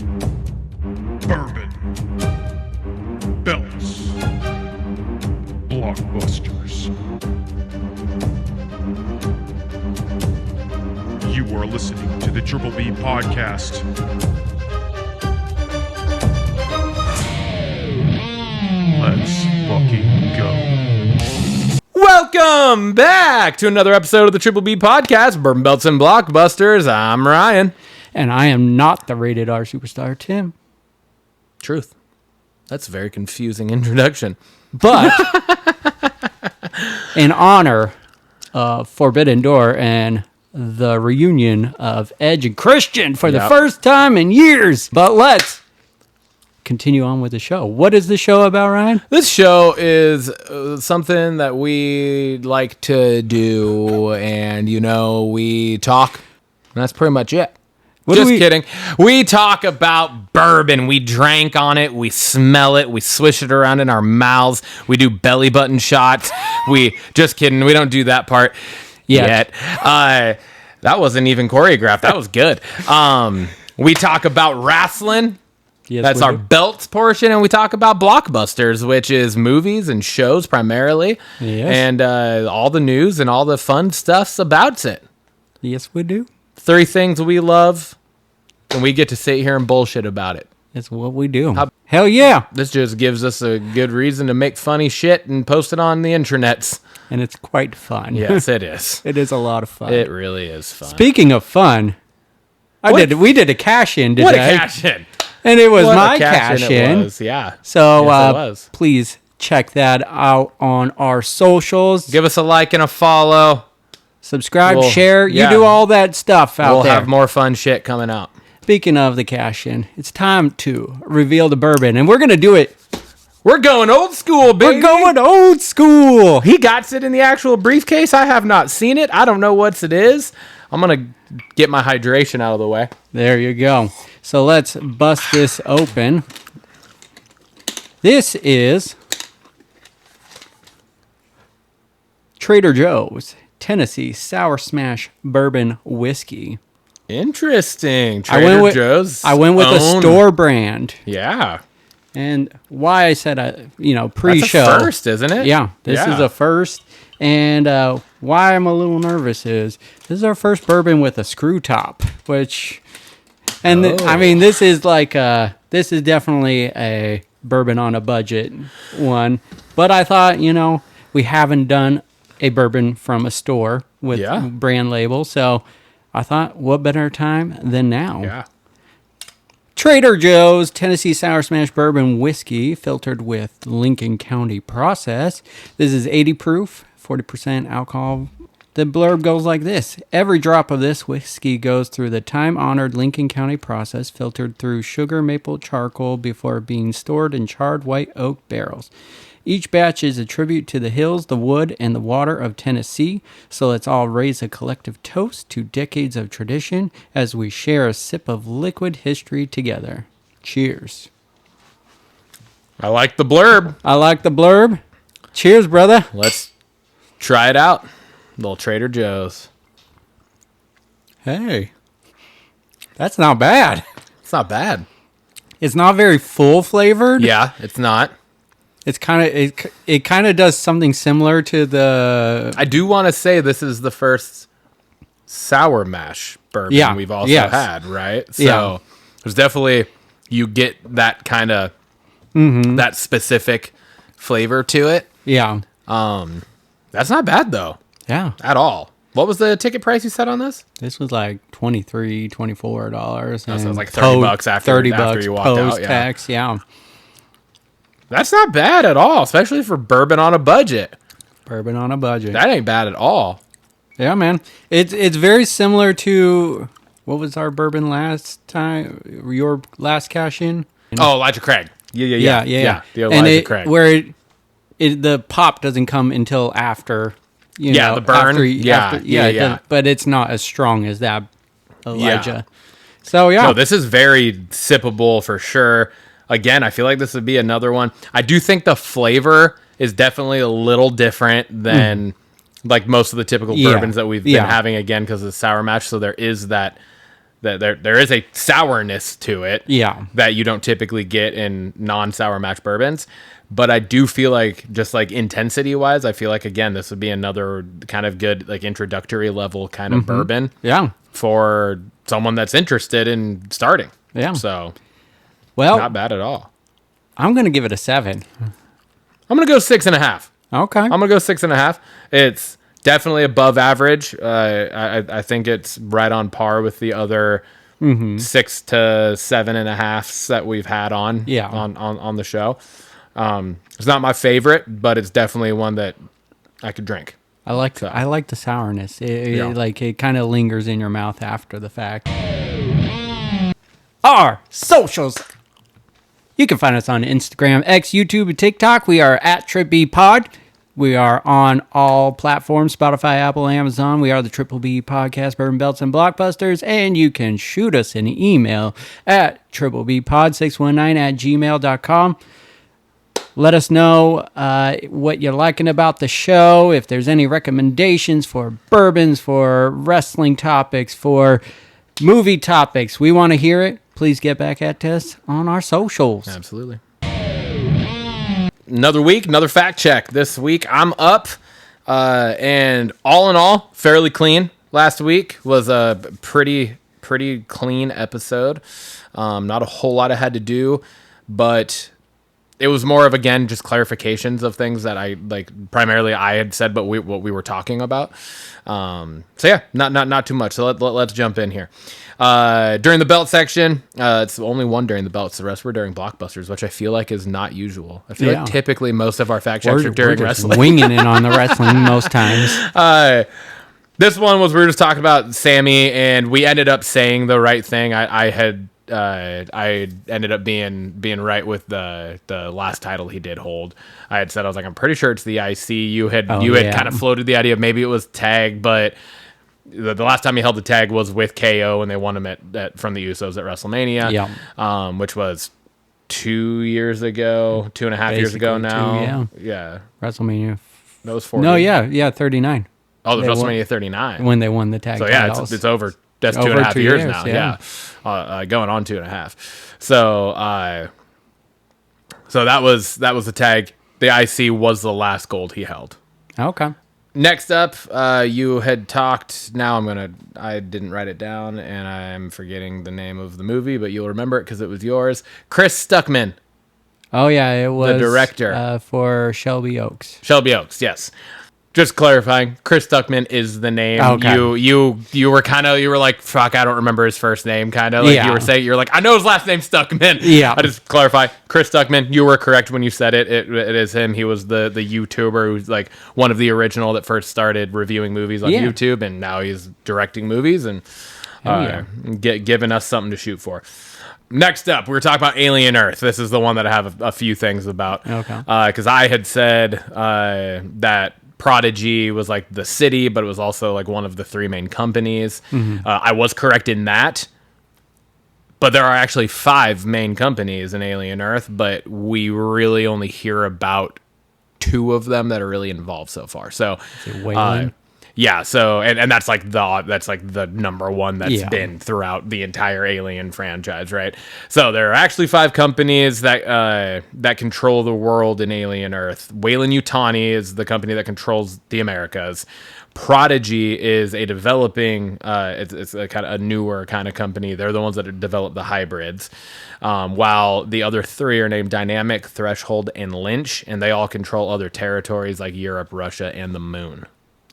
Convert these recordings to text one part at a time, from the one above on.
Bourbon. Belts. Blockbusters. You are listening to the Triple B Podcast. Let's fucking go. Welcome back to another episode of the Triple B Podcast, Bourbon Belts and Blockbusters. I'm Ryan. And I am not the rated R superstar, Tim. Truth. That's a very confusing introduction. But in honor of Forbidden Door and the reunion of Edge and Christian for the first time in years. But let's continue on with the show. What is the show about, Ryan? This show is something that we like to do, and, we talk. And that's pretty much it. Just kidding. We talk about bourbon. We drank on it. We smell it. We swish it around in our mouths. We do belly button shots. Just kidding. We don't do that part yet. That wasn't even choreographed. That was good. We talk about wrestling. Yes, that's our belts portion. And we talk about Blockbusters, which is movies and shows primarily. Yes. And all the news and all the fun stuffs about it. Yes, we do. 3 things we love, and we get to sit here and bullshit about it. That's what we do. Hell yeah. This just gives us a good reason to make funny shit and post it on the intranets. And it's quite fun. Yes, it is. It is a lot of fun. It really is fun. Speaking of fun, we did a cash-in today. What a cash-in. And it was What my a cash-in. It was, yeah. So yes, it was. Please check that out on our socials. Give us a like and a follow. Subscribe, share. You do all that stuff out there. We'll have more fun shit coming out. Speaking of the cash-in, it's time to reveal the bourbon. And we're going to do it. We're going old school, baby. We're going old school. He got it in the actual briefcase. I have not seen it. I don't know what it is. I'm going to get my hydration out of the way. There you go. So let's bust this open. This is Trader Joe's Tennessee Sour Smash Bourbon Whiskey. Interesting. Trader Joe's. I went with a store brand. Yeah. And why I said, pre-show. That's a first, isn't it? Yeah, this is a first. And why I'm a little nervous is this is our first bourbon with a screw top, which, this is like, this is definitely a bourbon on a budget one. But I thought, we haven't done a bourbon from a store with brand label. So I thought, what better time than now? Yeah. Trader Joe's Tennessee Sour Smash Bourbon Whiskey, filtered with Lincoln County process. This is 80 proof, 40% alcohol. The blurb goes like this. Every drop of this whiskey goes through the time-honored Lincoln County process, filtered through sugar maple charcoal before being stored in charred white oak barrels. Each batch is a tribute to the hills, the wood, and the water of Tennessee, so let's all raise a collective toast to decades of tradition as we share a sip of liquid history together. Cheers. I like the blurb. Cheers, brother. Let's try it out. Little Trader Joe's. Hey, that's not bad. It's not bad. It's not very full flavored. Yeah, it's not. It's it kind of does something similar to the. I do want to say this is the first sour mash bourbon we've also had, right? So there's definitely, you get that kind of that specific flavor to it. Yeah. That's not bad though. Yeah. At all. What was the ticket price you said on this? This was like $24. So it was like $30 after you walked out. Tax, yeah. That's not bad at all, especially for bourbon on a budget. Bourbon on a budget. That ain't bad at all. Yeah, man. It's very similar to, what was our bourbon last time? Your last cash-in? Oh, Elijah Craig. Yeah. The Elijah Craig. Where the pop doesn't come until after, the burn. But it's not as strong as that Elijah. So, yeah. No, this is very sippable for sure. Again, I feel like this would be another one. I do think the flavor is definitely a little different than like most of the typical bourbons that we've been having, again, because of the sour mash. So there is that that there is a sourness to it. Yeah. That you don't typically get in non-sour mash bourbons. But I do feel like, just like intensity wise, I feel like, again, this would be another kind of good, like, introductory level kind of bourbon. Yeah. For someone that's interested in starting. Yeah. So, well, not bad at all. I'm going to give it a 7. I'm going to go 6.5. Okay. I'm going to go 6.5. It's definitely above average. I think it's right on par with the other 6 to 7.5s that we've had on the show. It's not my favorite, but it's definitely one that I could drink. I like the sourness. It kind of lingers in your mouth after the fact. Our socials. You can find us on Instagram, X, YouTube, and TikTok. We are at TripBPod. We are on all platforms, Spotify, Apple, Amazon. We are the Triple B Podcast, Bourbon Belts, and Blockbusters. And you can shoot us an email at triplebpod619@gmail.com. Let us know what you're liking about the show. If there's any recommendations for bourbons, for wrestling topics, for movie topics, we want to hear it. Please get back at us on our socials. Absolutely. Another week, another fact check. This week I'm up, and all in all, fairly clean. Last week was a pretty clean episode. Not a whole lot I had to do, but it was more of, again, just clarifications of things that I primarily I had said, but what we were talking about. So yeah, not too much. So let's jump in here. During the belt section, it's only one during the belts. The rest were during blockbusters, which I feel like is not usual. I feel like typically most of our fact checks are during wrestling. Winging it on the wrestling most times. This one was, we were just talking about Sammy, and we ended up saying the right thing. I ended up being right with the last title he did hold. I had said, I was like, I'm pretty sure it's the IC. You had kind of floated the idea of maybe it was tag, but the last time he held the tag was with KO, and they won him from the Usos at WrestleMania, which was 2 years ago, 2.5 years ago now. Yeah. WrestleMania. That was 40. No, yeah, 39. Oh, the WrestleMania 39. When they won the tag titles. So, it's over. That's over 2.5 years now. Yeah. Going on 2.5. So, so that was the tag. The IC was the last gold he held. Okay. Next up, you had talked. Now I didn't write it down, and I'm forgetting the name of the movie, but you'll remember it because it was yours. Chris Stuckman. Oh yeah, it was the director for Shelby Oaks. Shelby Oaks, yes. Just clarifying, Chris Stuckman is the name. Okay. You were like, fuck, I don't remember his first name, kind of. You were saying, you're like, I know his last name's Stuckman. Yeah. I just clarify, Chris Stuckman, you were correct when you said it. It is him. He was the YouTuber who's like one of the original that first started reviewing movies on YouTube, and now he's directing movies and giving us something to shoot for. Next up, we were talking about Alien Earth. This is the one that I have a few things about. Okay. Because I had said that Prodigy was like the city, but it was also like one of the three main companies. I was correct in that, but there are actually 5 main companies in Alien Earth, but we really only hear about 2 of them that are really involved so far. So, yeah. So, and that's like the number one that's been throughout the entire Alien franchise, right? So there are actually 5 companies that control the world in Alien Earth. Weyland-Yutani is the company that controls the Americas. Prodigy is a developing, it's a kind of a newer kind of company. They're the ones that develop the hybrids. While the other 3 are named Dynamic, Threshold, and Lynch, and they all control other territories like Europe, Russia, and the Moon.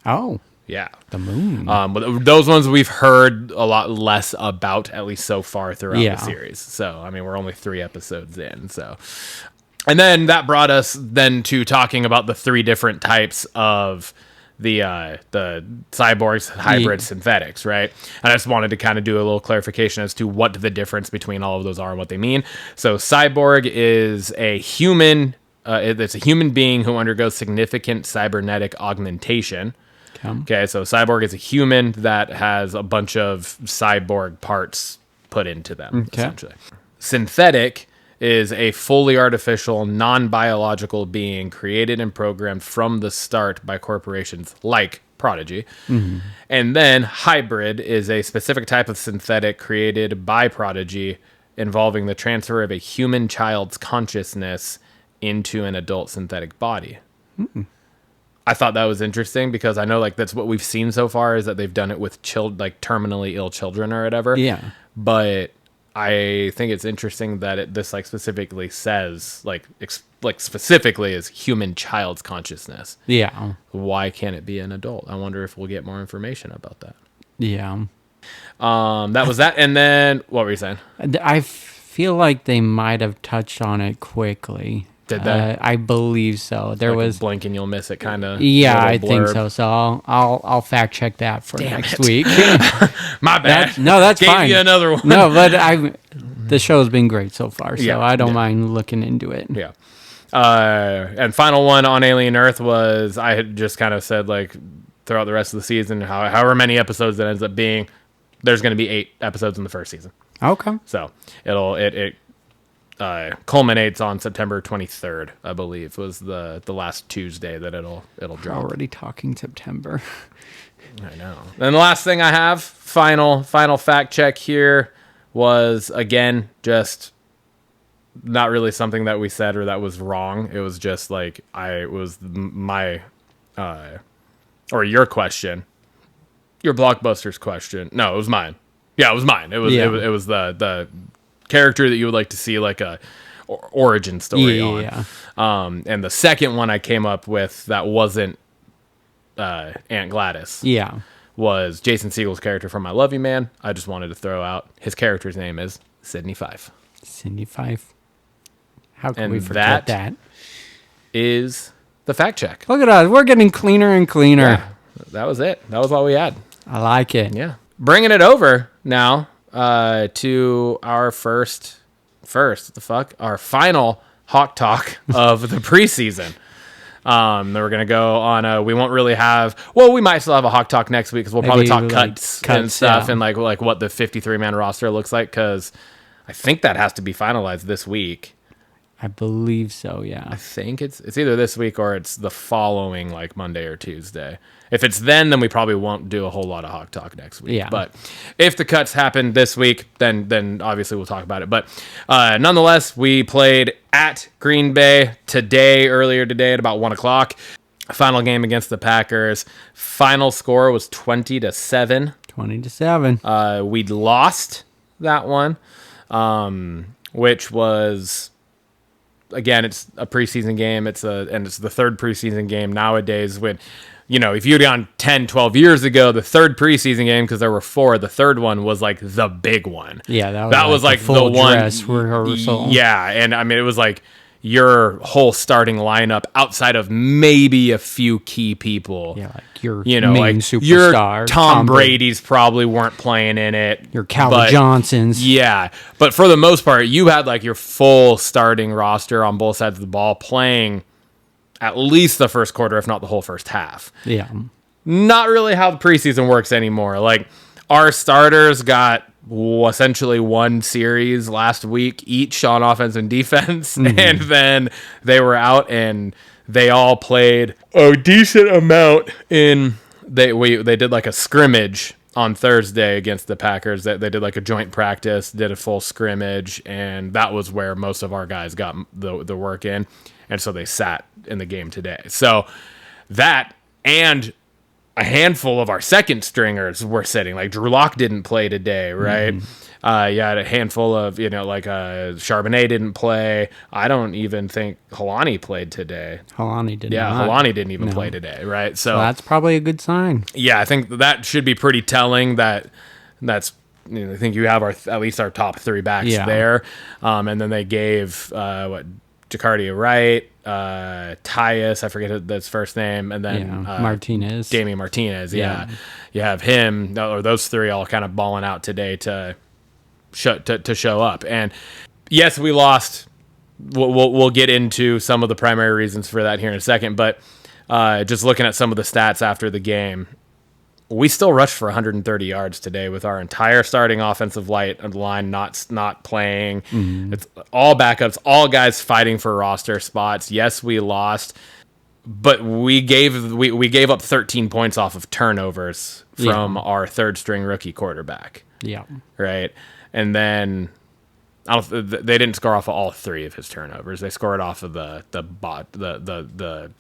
Oh. Yeah. The Moon. But those ones we've heard a lot less about, at least so far throughout the series. So, I mean, we're only 3 episodes in. So, and then that brought us then to talking about the 3 different types of the cyborgs, hybrid, synthetics, right? And I just wanted to kind of do a little clarification as to what the difference between all of those are and what they mean. So, cyborg is a human. It's a human being who undergoes significant cybernetic augmentation. Okay, so cyborg is a human that has a bunch of cyborg parts put into them, essentially. Synthetic is a fully artificial, non-biological being created and programmed from the start by corporations like prodigy. And then hybrid is a specific type of synthetic created by prodigy involving the transfer of a human child's consciousness into an adult synthetic body. I thought that was interesting because I know like that's what we've seen so far is that they've done it with like terminally ill children or whatever. Yeah. But I think it's interesting that this like specifically says like specifically is human child's consciousness. Yeah. Why can't it be an adult? I wonder if we'll get more information about that. Yeah. That was that. And then what were you saying? I feel like they might have touched on it quickly. Did they? I believe so. There Like was blink and you'll miss it kind of. Yeah, I think so. So I'll fact check that for next week. My bad. That's Gave fine. you another one. No, but the show's been great so far, so Yeah, I don't mind looking into it. Yeah. And final one on Alien Earth was I had just kind of said like throughout the rest of the season, however many episodes that ends up being, there's going to be 8 episodes in the first season. Okay. So it culminates on September 23rd, I believe, was the last Tuesday that it'll drop. Already talking September. I know. And the last thing I have, final fact check here, was again just not really something that we said or that was wrong. It was just like my your question, your Blockbusters question. No, it was mine. Yeah, it was mine. It was the character that you would like to see like a origin story on. Yeah. And the second one I came up with that wasn't Aunt Gladys. Yeah. Was Jason Segel's character from I Love You Man. I just wanted to throw out his character's name is Sydney Fife. Sydney Fife. How can And we forget that? Is the fact check. Look at us. We're getting cleaner and cleaner. Yeah, that was it. That was all we had. I like it. Yeah. Bringing it over now to our our final Hawk Talk of the preseason. Then we're going to go on we won't really have, we might still have a Hawk Talk next week because we'll probably talk cuts and stuff and like what the 53-man roster looks like because I think that has to be finalized this week. I believe so, yeah. I think it's either this week or it's the following like Monday or Tuesday. If it's then we probably won't do a whole lot of Hawk Talk next week. Yeah. But if the cuts happen this week, then obviously we'll talk about it. But nonetheless, we played at Green Bay earlier today at about 1:00. Final game against the Packers. Final score was 20-7. 20-7. We'd lost that one, which was... Again, it's a preseason game. It's the third preseason game nowadays. When, if you'd gone 10, 12 years ago, the third preseason game, because there were 4, the third one was like the big one. Yeah, that was like the one. Dress rehearsal. Yeah, and I mean it was like your whole starting lineup outside of maybe a few key people. Yeah, like your main like superstar. your Tom Brady's probably weren't playing in it. Your Calvin Johnsons. Yeah, but for the most part, you had like your full starting roster on both sides of the ball playing at least the first quarter, if not the whole first half. Yeah. Not really how the preseason works anymore. Like our starters got essentially one series last week each on offense and defense, and then they were out and they all played a decent amount in they did like a scrimmage on Thursday against the Packers. They did like a joint practice, did a full scrimmage, and that was where most of our guys got the work in, and so they sat in the game today. So that and a handful of our second stringers were sitting. Like Drew Lock didn't play today, right? You had a handful of, Charbonnet didn't play. I don't even think Helani played today. Helani did not. Yeah, Helani didn't even play today, right? So that's probably a good sign. Yeah, I think that should be pretty telling that that's, I think you have at least our top 3 backs there. And then they gave, Jacardia Wright, Tyus, I forget his first name, and then Martinez. Damian Martinez, yeah. You have him, or those 3 all kind of balling out today to show up. And yes, we lost. We'll get into some of the primary reasons for that here in a second, but just looking at some of the stats after the game, we still rushed for 130 yards today with our entire starting offensive line not playing. It's all backups, all guys fighting for roster spots. Yes, we lost, But we gave up 13 points off of turnovers from our third string rookie quarterback. Yeah. Right. And then they didn't score off of all 3 of his turnovers. They scored off of the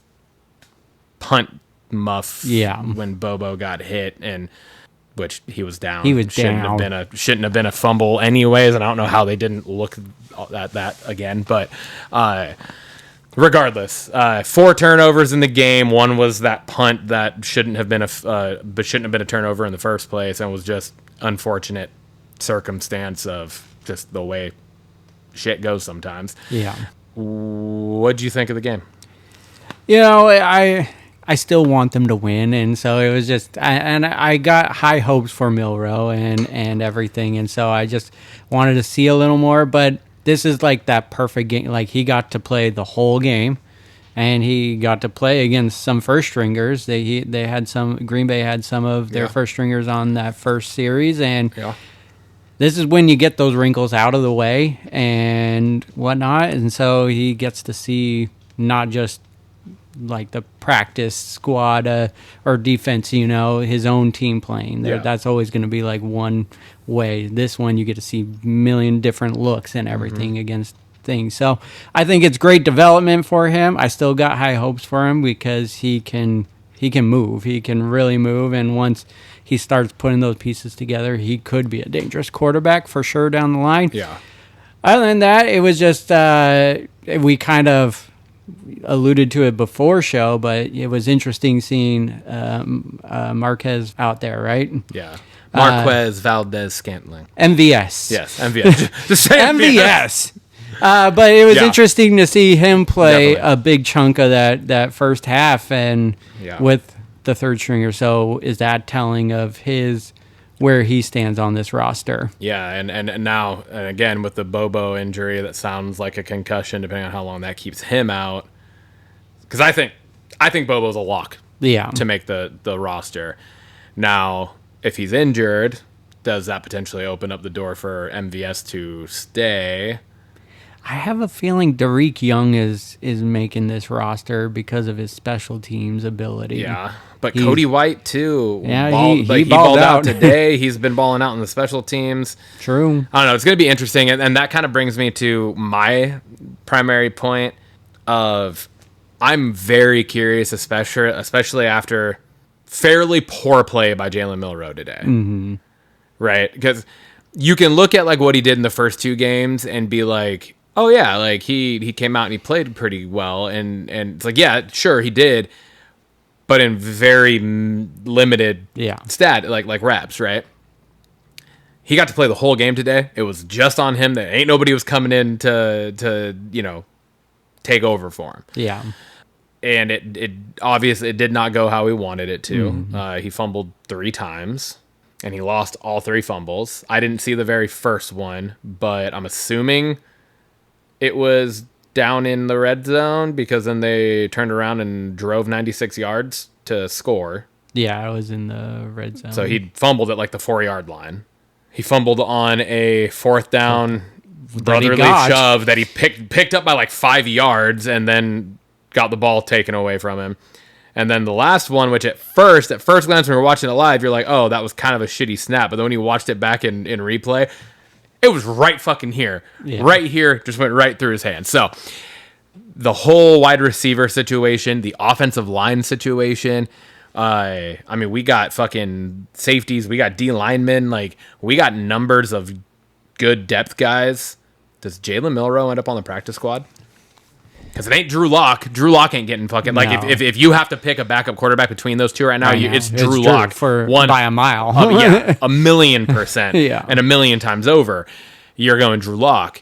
punt muff when Bobo got hit, and which he was down. Shouldn't have been a fumble anyways, and I don't know how they didn't look at that again. But regardless, 4 turnovers in the game. One was that punt that shouldn't have been a turnover in the first place, and was just unfortunate circumstance of just the way shit goes sometimes. Yeah. What'd you think of the game? I still want them to win, and so it was just, I got high hopes for Milroe and everything, and so I just wanted to see a little more. But this is like that perfect game. Like, he got to play the whole game, and he got to play against some first stringers. Green Bay had some of their first stringers on that first series, and this is when you get those wrinkles out of the way and whatnot, and so he gets to see not just like the practice squad or defense, his own team playing. That's always going to be like one way. This one, you get to see a million different looks and everything against things. So I think it's great development for him. I still got high hopes for him because he can move. He can really move, and once he starts putting those pieces together, he could be a dangerous quarterback for sure down the line. Yeah. Other than that, it was just we kind of alluded to it before show, but it was interesting seeing Marquez out there, right? Yeah. Marquez Valdez Scantling. MVS. Yes, MVS. Just say MVS. But it was interesting to see him play a big chunk of that first half and with the third stringer. So is that telling of where he stands on this roster? Yeah, and now, and again, with the Bobo injury, that sounds like a concussion, depending on how long that keeps him out. Because I think Bobo's a lock to make the roster. Now, if he's injured, does that potentially open up the door for MVS to stay? I have a feeling Derek Young is making this roster because of his special teams ability. Yeah, but Cody White too. Yeah, he balled out today. He's been balling out in the special teams. True. I don't know. It's going to be interesting, and that kind of brings me to my primary point of I'm very curious, especially after fairly poor play by Jalen Milroe today. Mm-hmm. Right? Because you can look at like what he did in the first 2 games and be like, oh yeah, like he came out and he played pretty well, and it's like, yeah, sure he did, but in very limited stat like reps, right? He got to play the whole game today. It was just on him. That ain't nobody was coming in to take over for him. Yeah. And it obviously it did not go how he wanted it to. Mm-hmm. He fumbled 3 times, and he lost all 3 fumbles. I didn't see the very first one, but I'm assuming it was down in the red zone because then they turned around and drove 96 yards to score. Yeah, it was in the red zone. So he fumbled at like the 4-yard line. He fumbled on a 4th down brotherly shove that he picked up by like 5 yards and then got the ball taken away from him. And then the last one, which at first glance when we were watching it live, you're like, oh, that was kind of a shitty snap. But then when you watched it back in replay, it was right fucking here. Yeah. Right here, just went right through his hand. So the whole wide receiver situation, the offensive line situation, I mean, we got fucking safeties, we got D linemen, like we got numbers of good depth guys. Does Jalen Milroe end up on the practice squad? Because it ain't Drew Lock. Drew Lock ain't getting fucking like if you have to pick a backup quarterback between those two right now, it's Drew Lock by a mile. 1,000,000%, and 1,000,000 times over, you're going Drew Lock.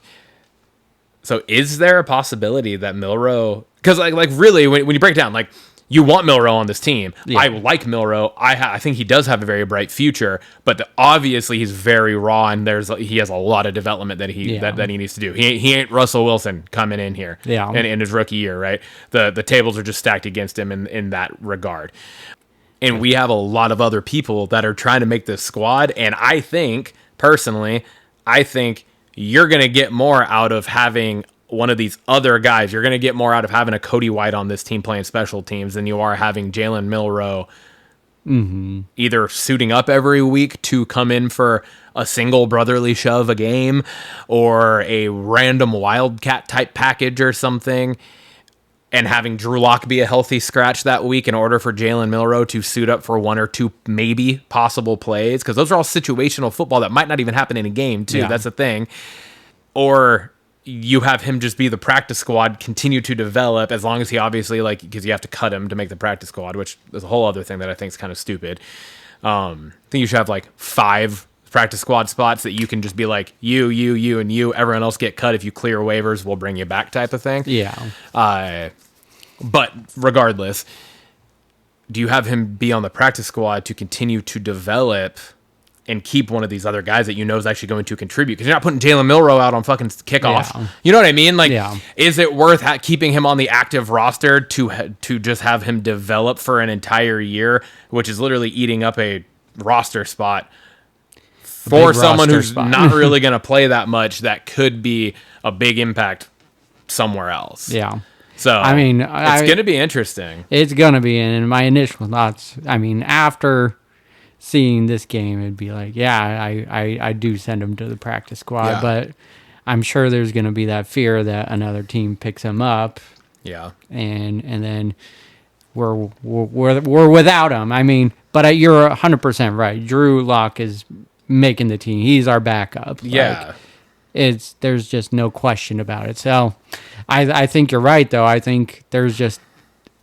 So is there a possibility that Milroe? Because like really, when you break it down, like you want Milroe on this team. Yeah. I like Milroe. I think he does have a very bright future, but obviously he's very raw, and he has a lot of development that he needs to do. He ain't Russell Wilson coming in here in his rookie year, right? The tables are just stacked against him in that regard. And we have a lot of other people that are trying to make this squad, and I think personally, you're going to get more out of having one of these other guys. You're going to get more out of having a Cody White on this team playing special teams than you are having Jalen Milroe either suiting up every week to come in for a single brotherly shove a game or a random Wildcat type package or something, and having Drew Lock be a healthy scratch that week in order for Jalen Milroe to suit up for one or two maybe possible plays, because those are all situational football that might not even happen in a game too. Yeah. That's the thing. Or you have him just be the practice squad, continue to develop, as long as he obviously, like, because you have to cut him to make the practice squad, which is a whole other thing that I think is kind of stupid. I think you should have like 5 practice squad spots that you can just be like, you, and you. Everyone else get cut. If you clear waivers, we'll bring you back type of thing. Yeah. But regardless, do you have him be on the practice squad to continue to develop and keep one of these other guys that you know is actually going to contribute? Because you're not putting Jalen Milroe out on fucking kickoff. Yeah. You know what I mean? Like, is it worth keeping him on the active roster to just have him develop for an entire year, which is literally eating up a roster spot for someone who's not really going to play that much, that could be a big impact somewhere else? Yeah. So, I mean, it's going to be interesting. It's going to be, and my initial thoughts, I mean, after seeing this game, it'd be like, yeah, I do send him to the practice squad, but I'm sure there's going to be that fear that another team picks him up. Yeah. And then we're without him. I mean, but you're 100% right. Drew Lock is making the team. He's our backup. Yeah. There's just no question about it. So I think you're right, though. I think there's just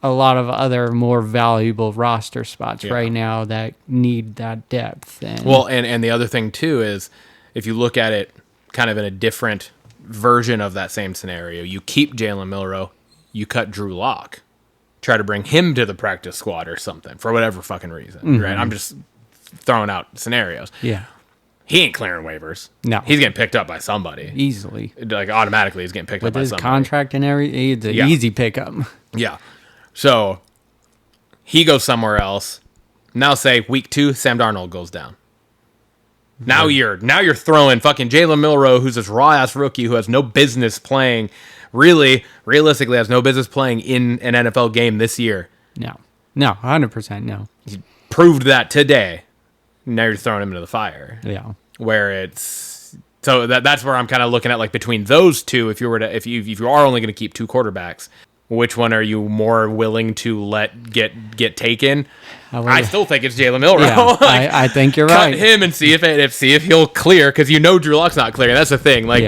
a lot of other more valuable roster spots right now that need that depth. And the other thing too is, if you look at it kind of in a different version of that same scenario, you keep Jalen Milroe, you cut Drew Lock, try to bring him to the practice squad or something for whatever fucking reason, right? I'm just throwing out scenarios. Yeah. He ain't clearing waivers. No. He's getting picked up by somebody. Easily. Like, automatically he's getting picked up by somebody. With his contract and everything, it's an easy pickup. Yeah. So he goes somewhere else. Now say week 2, Sam Darnold goes down. Now you're throwing fucking Jalen Milroe, who's this raw ass rookie who has no business playing, realistically has no business playing in an NFL game this year. No, 100% no. He proved that today. Now you're throwing him into the fire. Yeah. Where it's so that's where I'm kind of looking at, like, between those two, if you are only going to keep 2 quarterbacks, which one are you more willing to let get taken? I still think it's Jalen Milroe. Yeah, like, I think you're right. Cut him and see if he'll clear, because Drew Lock's not clearing. That's the thing. Like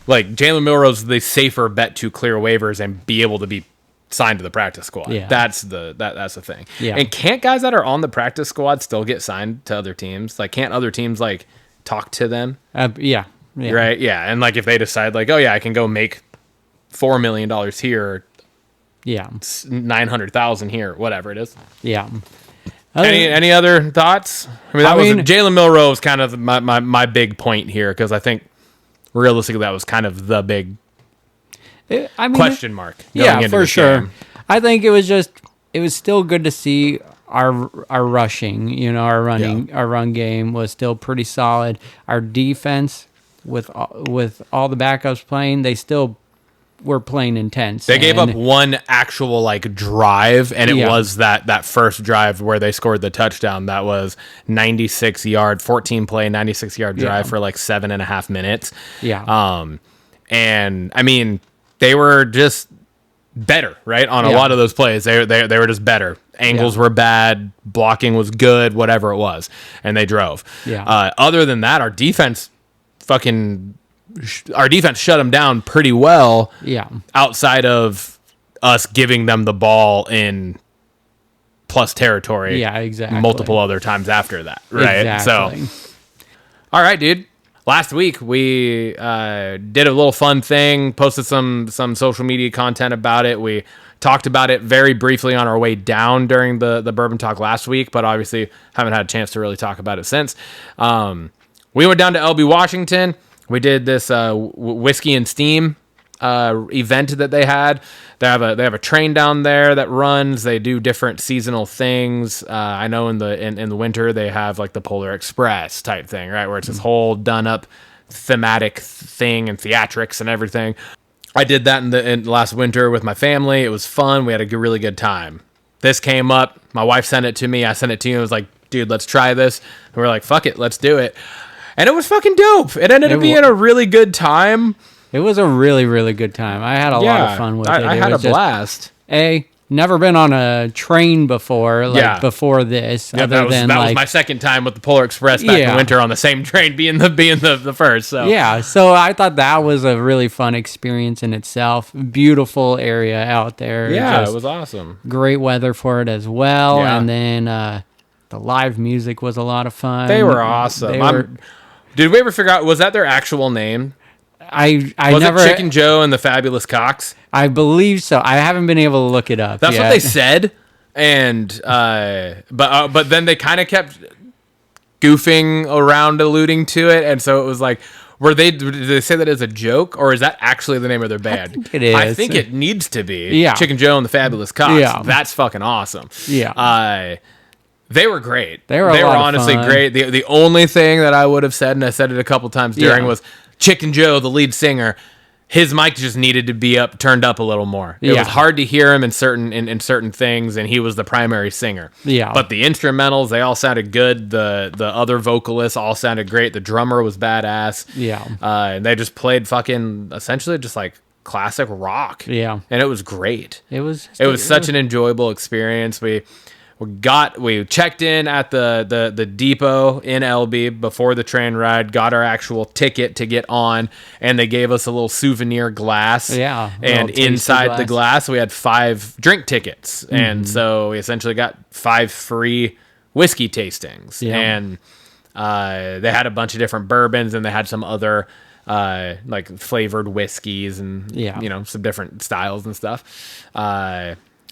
Jalen Milroe's the safer bet to clear waivers and be able to be signed to the practice squad. Yeah. That's the thing. Yeah. And can't guys that are on the practice squad still get signed to other teams? Like, can't other teams like talk to them? Yeah. Right. Yeah. And like, if they decide like, oh yeah, I can go make $4 million here. Yeah. 900,000 here, whatever it is. Yeah. Any other thoughts? I mean, Jalen Milroe was kind of my big point here, because I think realistically that was kind of the big question mark. Yeah, for sure. Game. I think it was still good to see our rushing, our run game was still pretty solid. Our defense with all the backups playing, they still were playing intense. They gave up one actual like drive, and it was that first drive where they scored the touchdown. That was 14 play, 96 yard drive for like 7.5 minutes. Yeah. And I mean, they were just better, right? On a lot of those plays, they were just better. Angles were bad, blocking was good, whatever it was, and they drove. Yeah. Other than that, our defense shut them down pretty well. Yeah. Outside of us giving them the ball in plus territory. Yeah, exactly. Multiple other times after that, right? Exactly. So, all right, dude. Last week we did a little fun thing, posted some social media content about it. We talked about it very briefly on our way down during the Bourbon Talk last week, but obviously haven't had a chance to really talk about it since. We went down to LB Washington. We did this whiskey and steam event that they had. They have a train down there that runs. They do different seasonal things. I know in the winter they have like the Polar Express type thing, right, where it's this whole done up thematic thing and theatrics and everything. I did that in last winter with my family. It was fun. We had a really good time. This came up. My wife sent it to me. I sent it to you. I was like, dude, let's try this. And we're like, fuck it, let's do it. And it was fucking dope. It ended up being a really good time. It was a really, really good time. I had a lot of fun with it. I had a blast. Never been on a train before, before this. Yeah, that was my second time with the Polar Express back in winter on the same train, being the first. So so I thought that was a really fun experience in itself. Beautiful area out there. Yeah, it was awesome. Great weather for it as well, and then the live music was a lot of fun. They were awesome. Did we ever figure out, was that their actual name? Was it Chicken Joe and the Fabulous Cocks? I believe so. I haven't been able to look it up. That's what they said, and but then they kind of kept goofing around, alluding to it, and so it was like, did they say that as a joke, or is that actually the name of their band? I think it is. I think it needs to be. Chicken Joe and the Fabulous Cocks. Yeah. That's fucking awesome. Yeah. They were great. They were honestly great. The only thing that I would have said, and I said it a couple times during, was Chicken Joe, the lead singer, his mic just needed to be turned up a little more. It was hard to hear him in certain things, and he was the primary singer. Yeah. But the instrumentals, they all sounded good. The other vocalists all sounded great. The drummer was badass. Yeah. And they just played fucking essentially just like classic rock. Yeah. And it was great. It was such an enjoyable experience. We checked in at the depot in LB before the train ride, got our actual ticket to get on, and they gave us a little souvenir glass. Yeah. And inside the glass, we had 5 drink tickets. Mm-hmm. And so we essentially got 5 free whiskey tastings. Yeah. And they had a bunch of different bourbons, and they had some other like flavored whiskeys and some different styles and stuff.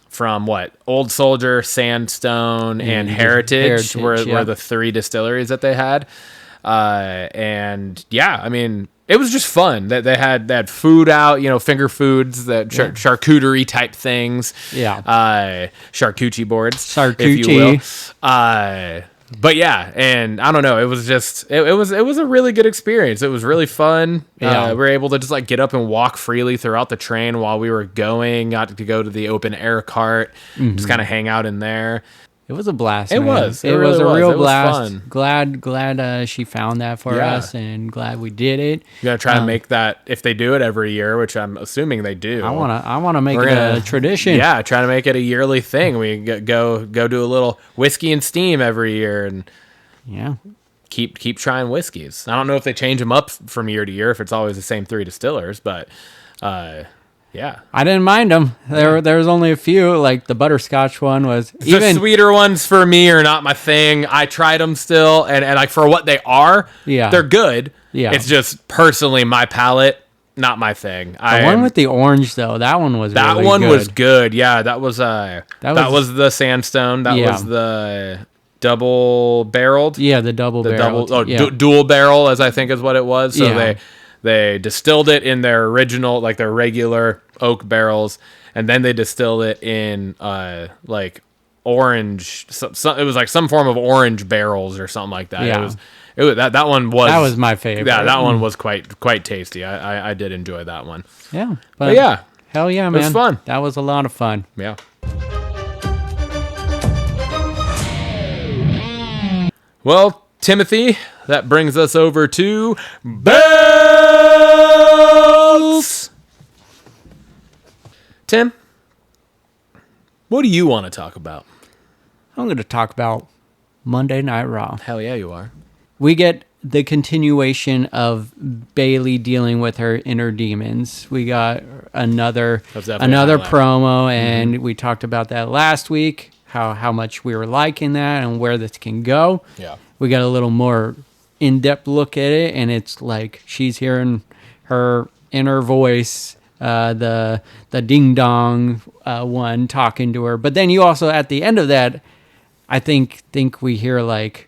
From Old Soldier, Sandstone, and Heritage were the 3 distilleries that they had. And I mean, it was just fun. That they had food out, finger foods, that charcuterie type things. Yeah. Charcuterie boards, if you will. But and I don't know, it was just it was a really good experience. It was really fun. We were able to just get up and walk freely throughout the train while we were going. Got to go to the open air cart, just kind of hang out in there. It was a blast. It was. It really was a real blast. Was fun. Glad she found that for us, and glad we did it. You gotta try to make that if they do it every year, which I'm assuming they do. I wanna make it a tradition. Yeah, try to make it a yearly thing. We go do a little whiskey and steam every year, and keep trying whiskeys. I don't know if they change them up from year to year, if it's always the same 3 distillers, but. I didn't mind them. There was only a few. Like the butterscotch one was the sweeter ones for me are not my thing. I tried them still, and like for what they are, they're good. Yeah, it's just personally my palate, not my thing. The one with the orange though, that one was really good. Was good. Yeah, that was the Sandstone. That was the double barreled. Yeah, the double barreled. Dual barrel, as I think is what it was. So they distilled it in their original, like their regular oak barrels, and then they distilled it in like orange. It was like some form of orange barrels or something like that. Yeah. It was that one was. That was my favorite. Yeah, that one was quite tasty. I did enjoy that one. Yeah, but yeah, hell yeah, man, it was fun. That was a lot of fun. Yeah. Well, Timothy, that brings us over to bells. Tim, what do you want to talk about? I'm going to talk about Monday Night Raw. Hell yeah, you are. We get the continuation of Bayley dealing with her inner demons. We got another promo, and we talked about that last week, how much we were liking that and where this can go. Yeah. We got a little more in-depth look at it, and it's like she's hearing her inner voice, the ding-dong one talking to her. But then you also, at the end of that, I think we hear like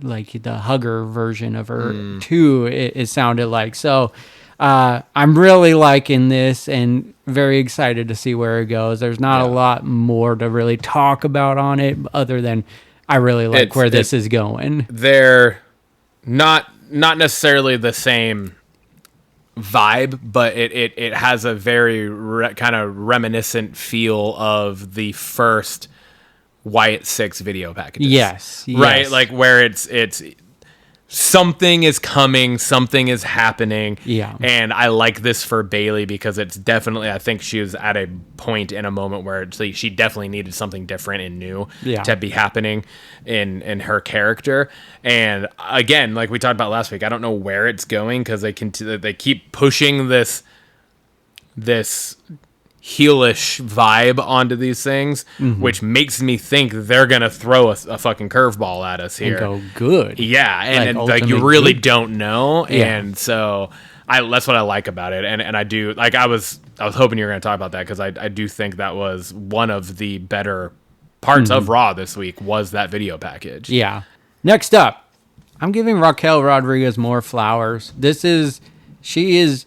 the hugger version of her too, it sounded like. So I'm really liking this and very excited to see where it goes. There's not a lot more to really talk about on it other than I really like where this is going. They're not necessarily the same vibe, but it has a very kind of reminiscent feel of the first Wyatt 6 video packages. Yes. Right? Like where it's something is coming, something is happening. Yeah. And I like this for Bailey because it's definitely, I think she was at a point in a moment where she definitely needed something different and new to be happening in her character. And again, like we talked about last week, I don't know where it's going because they keep pushing this heelish vibe onto these things, which makes me think they're gonna throw a fucking curveball at us here. And go good. Yeah, and like you really don't know, and so that's what I like about it, and I do like I was hoping you were gonna talk about that because I do think that was one of the better parts of Raw this week was that video package. Yeah. Next up, I'm giving Raquel Rodriguez more flowers. She is.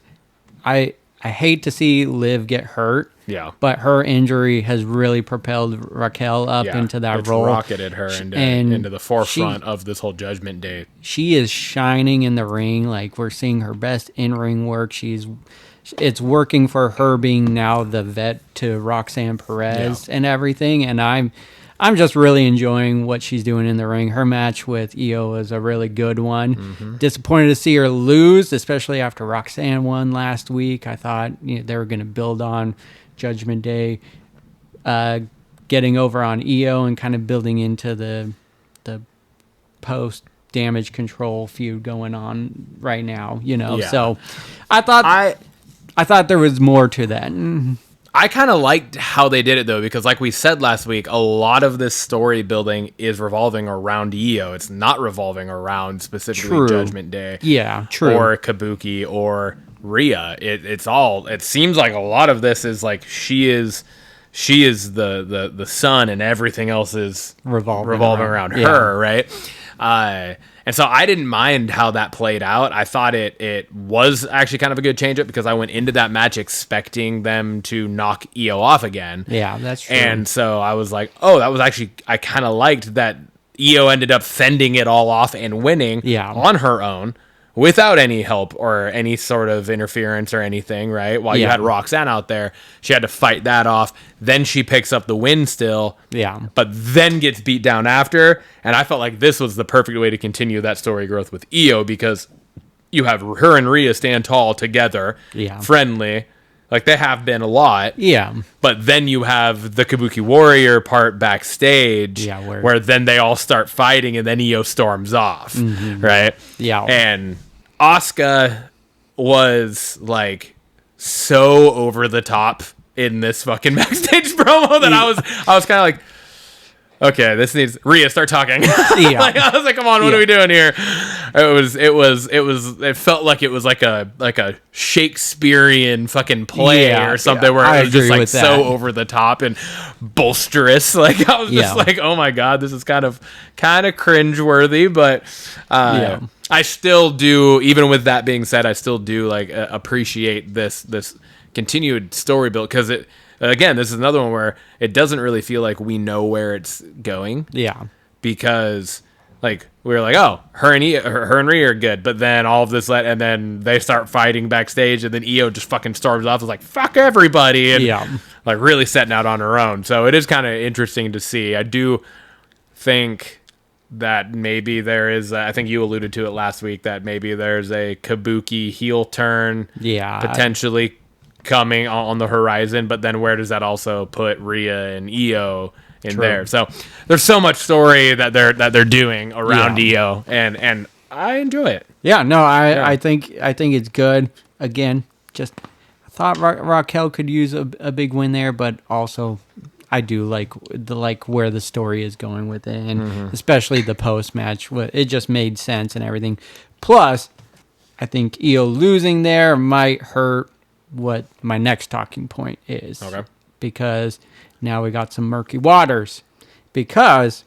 I hate to see Liv get hurt. Yeah. But her injury has really propelled Raquel up into that role. Rocketed her into the forefront of this whole Judgment Day. She is shining in the ring. Like, we're seeing her best in-ring work. It's working for her being now the vet to Roxanne Perez and everything. And I'm just really enjoying what she's doing in the ring. Her match with Io is a really good one. Disappointed to see her lose, especially after Roxanne won last week. I thought they were going to build on Judgment Day, getting over on Io and kind of building into the post damage control feud going on right now. So I thought there was more to that. I kind of liked how they did it, though, because like we said last week, a lot of this story building is revolving around Io. It's not revolving around specifically Judgment Day. Yeah, true. Or Kabuki or Rhea. It seems like a lot of this is like she is the sun and everything else is revolving around her, right? And so I didn't mind how that played out. I thought it was actually kind of a good change-up because I went into that match expecting them to knock Io off again. Yeah, that's true. And so I was like, oh, that was actually... I kind of liked that Io ended up fending it all off and winning on her own without any help or any sort of interference or anything, right? While you had Roxanne out there, she had to fight that off. Then she picks up the win still, but then gets beat down after. And I felt like this was the perfect way to continue that story growth with Io because you have her and Rhea stand tall together, friendly. Like they have been a lot. But then you have the Kabuki Warrior part backstage where then they all start fighting and then Io storms off, right? Yeah. And Asuka was like so over the top in this fucking backstage promo that I was kind of like, okay, this needs Rhea, start talking. Like, I was like, come on, what are we doing here? It felt like it was like a Shakespearean fucking play or something where it was just like so over the top and bolsterous. Like I was just like, oh my god, this is kind of cringeworthy, but I still do, even with that being said, I still do like appreciate this continued story build because again, this is another one where it doesn't really feel like we know where it's going. Yeah. Because, like, we were like, oh, her and Rhea are good. But then all of this, and then they start fighting backstage, and then Io just fucking storms off. It's like, fuck everybody. And, like, really setting out on her own. So it is kind of interesting to see. I do think that maybe there is, I think you alluded to it last week, that maybe there's a Kabuki heel turn. Potentially coming on the horizon, but then where does that also put Rhea and Io in there? So there's so much story that they're doing around Io, and I enjoy it. I think it's good. Again, just I thought Raquel could use a big win there, but also I do like where the story is going with it, and especially the post match. It just made sense and everything. Plus, I think Io losing there might hurt what my next talking point is. Okay. Because now we got some murky waters. Because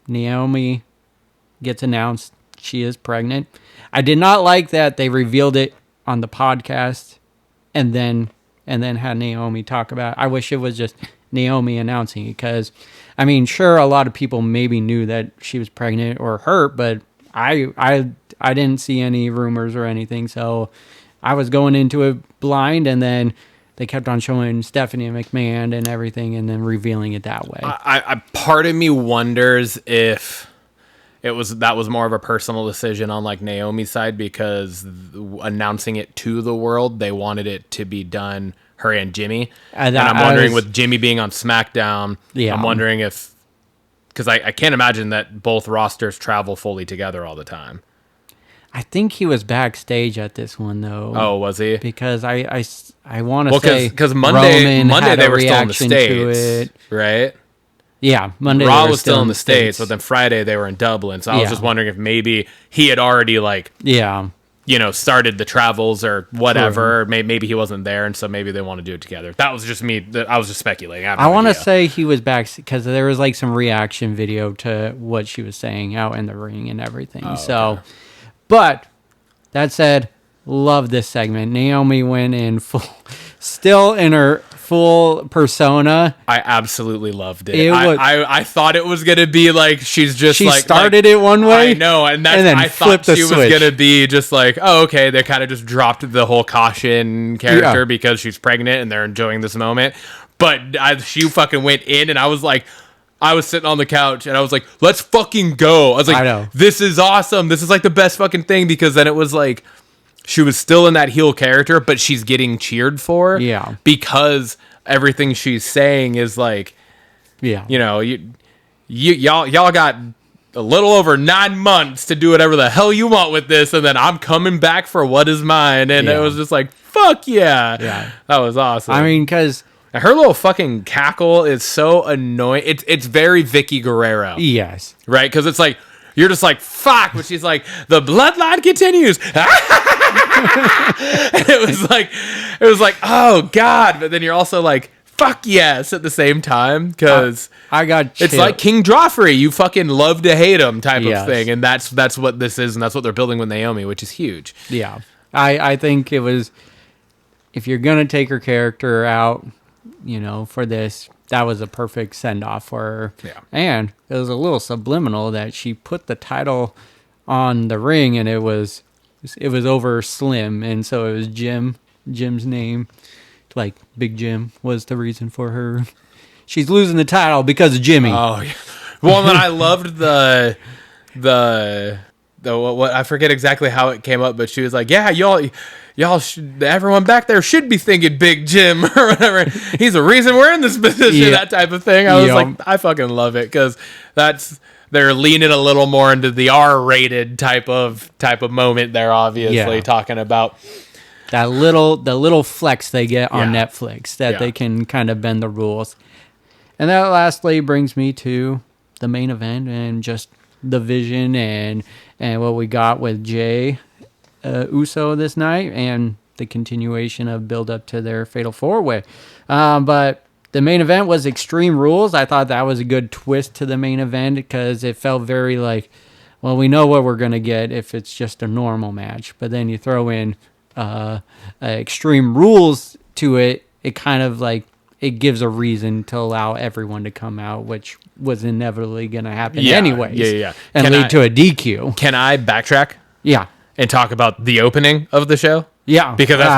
Naomi gets announced she is pregnant. I did not like that they revealed it on the podcast and then had Naomi talk about it. I wish it was just Naomi announcing it because, I mean, sure, a lot of people maybe knew that she was pregnant or hurt, but I didn't see any rumors or anything, so I was going into it blind, and then they kept on showing Stephanie McMahon and everything, and then revealing it that way. I part of me wonders if that was more of a personal decision on like Naomi's side, because announcing it to the world, they wanted it to be done, her and Jimmy. And I'm wondering, with Jimmy being on SmackDown, I'm wondering if, because I can't imagine that both rosters travel fully together all the time. I think he was backstage at this one, though. Oh, was he? Because I want to say because Monday they were still in the States, States, right? Yeah, Monday Raw was still in the States, but then Friday they were in Dublin. So I was just wondering if maybe he had already started the travels or whatever. Maybe he wasn't there, and so maybe they want to do it together. That was just me. I was just speculating. I want to say he was back because there was like some reaction video to what she was saying out in the ring and everything. Okay. But that said, love this segment. Naomi went in still in her full persona. I absolutely loved it. I thought it was gonna be like she started it one way. I know, and then I thought she was gonna be just like, oh, okay. They kind of just dropped the whole caution character because she's pregnant and they're enjoying this moment. But she fucking went in, and I was like. I was sitting on the couch and I was like, let's fucking go. I was like, this is awesome. This is like the best fucking thing, because then it was like she was still in that heel character, but she's getting cheered for. Yeah. Because everything she's saying is like, y'all got a little over 9 months to do whatever the hell you want with this, and then I'm coming back for what is mine. And it was just like, fuck yeah. Yeah. That was awesome. I mean, because her little fucking cackle is so annoying. It's very Vicky Guerrero. Yes. Right? Because it's like, you're just like, fuck. But she's like, the bloodline continues. And it was like, oh, God. But then you're also like, fuck yes at the same time. Because it's like King Joffrey. You fucking love to hate him type of thing. And that's what this is. And that's what they're building with Naomi, which is huge. Yeah. I think it was, if you're going to take her character out, for this, that was a perfect send-off for her. Yeah. And it was a little subliminal that she put the title on the ring, and it was over Slim, and so it was Jim's name. Like, Big Jim was the reason for her. She's losing the title because of Jimmy. Oh, yeah. Well, then I loved the what, I forget exactly how it came up, but she was like, yeah, everyone back there should be thinking Big Jim or whatever. He's the reason we're in this position, that type of thing. I was like, I fucking love it, because they're leaning a little more into the R-rated type of moment there, obviously, talking about the little flex they get on Netflix that they can kind of bend the rules. And that lastly brings me to the main event and just the vision and what we got with Jay Uso this night, and the continuation of build up to their Fatal 4-Way. But the main event was Extreme Rules. I thought that was a good twist to the main event, because it felt very like, well, we know what we're going to get if it's just a normal match. But then you throw in Extreme Rules to it, it kind of like, it gives a reason to allow everyone to come out, which was inevitably going to happen anyways. Yeah. And lead to a DQ. Can I backtrack? Yeah. And talk about the opening of the show? Yeah. Because that's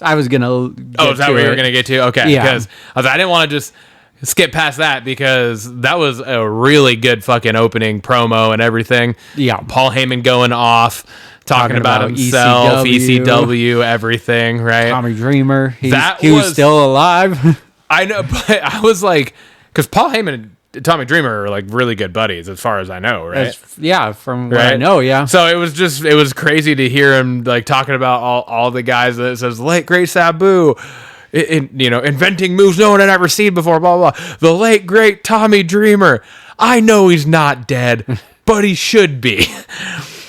I was going to is that what you were going to get to? Okay. Yeah. Because I didn't want to just skip past that, because that was a really good fucking opening promo and everything. Yeah. Paul Heyman going off, talking about himself, ECW, everything, right? Tommy Dreamer. He was still alive. I know, but I was like, because Paul Heyman and Tommy Dreamer are like really good buddies, as far as I know, right? From what I know, yeah. So it was crazy to hear him like talking about all the guys that says late great Sabu, inventing moves no one had ever seen before, blah blah blah. The late great Tommy Dreamer. I know he's not dead, but he should be.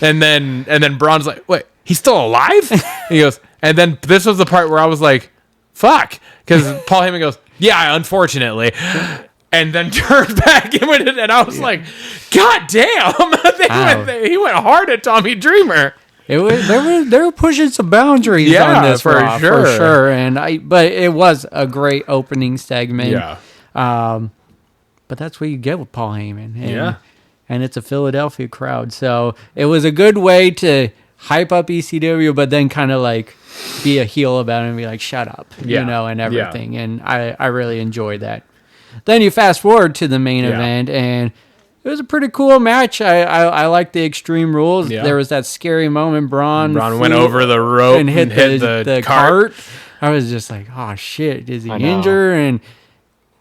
And then Braun's like, wait, he's still alive? And he goes, and then this was the part where I was like, fuck, because Paul Heyman goes, yeah, unfortunately. And then turned back and I was like, God damn. He went hard at Tommy Dreamer. They were pushing some boundaries on this for sure. But it was a great opening segment. Yeah. But that's what you get with Paul Heyman. And it's a Philadelphia crowd. So it was a good way to hype up ECW, but then kind of like be a heel about it and be like, shut up, Yeah. you know, and Yeah. everything. And I really enjoyed that. Then you fast forward to the main event, and it was a pretty cool match. I liked the Extreme Rules. Yeah. There was that scary moment. Braun went over the rope and hit the cart. I was just like, oh shit, is he I know. injured? And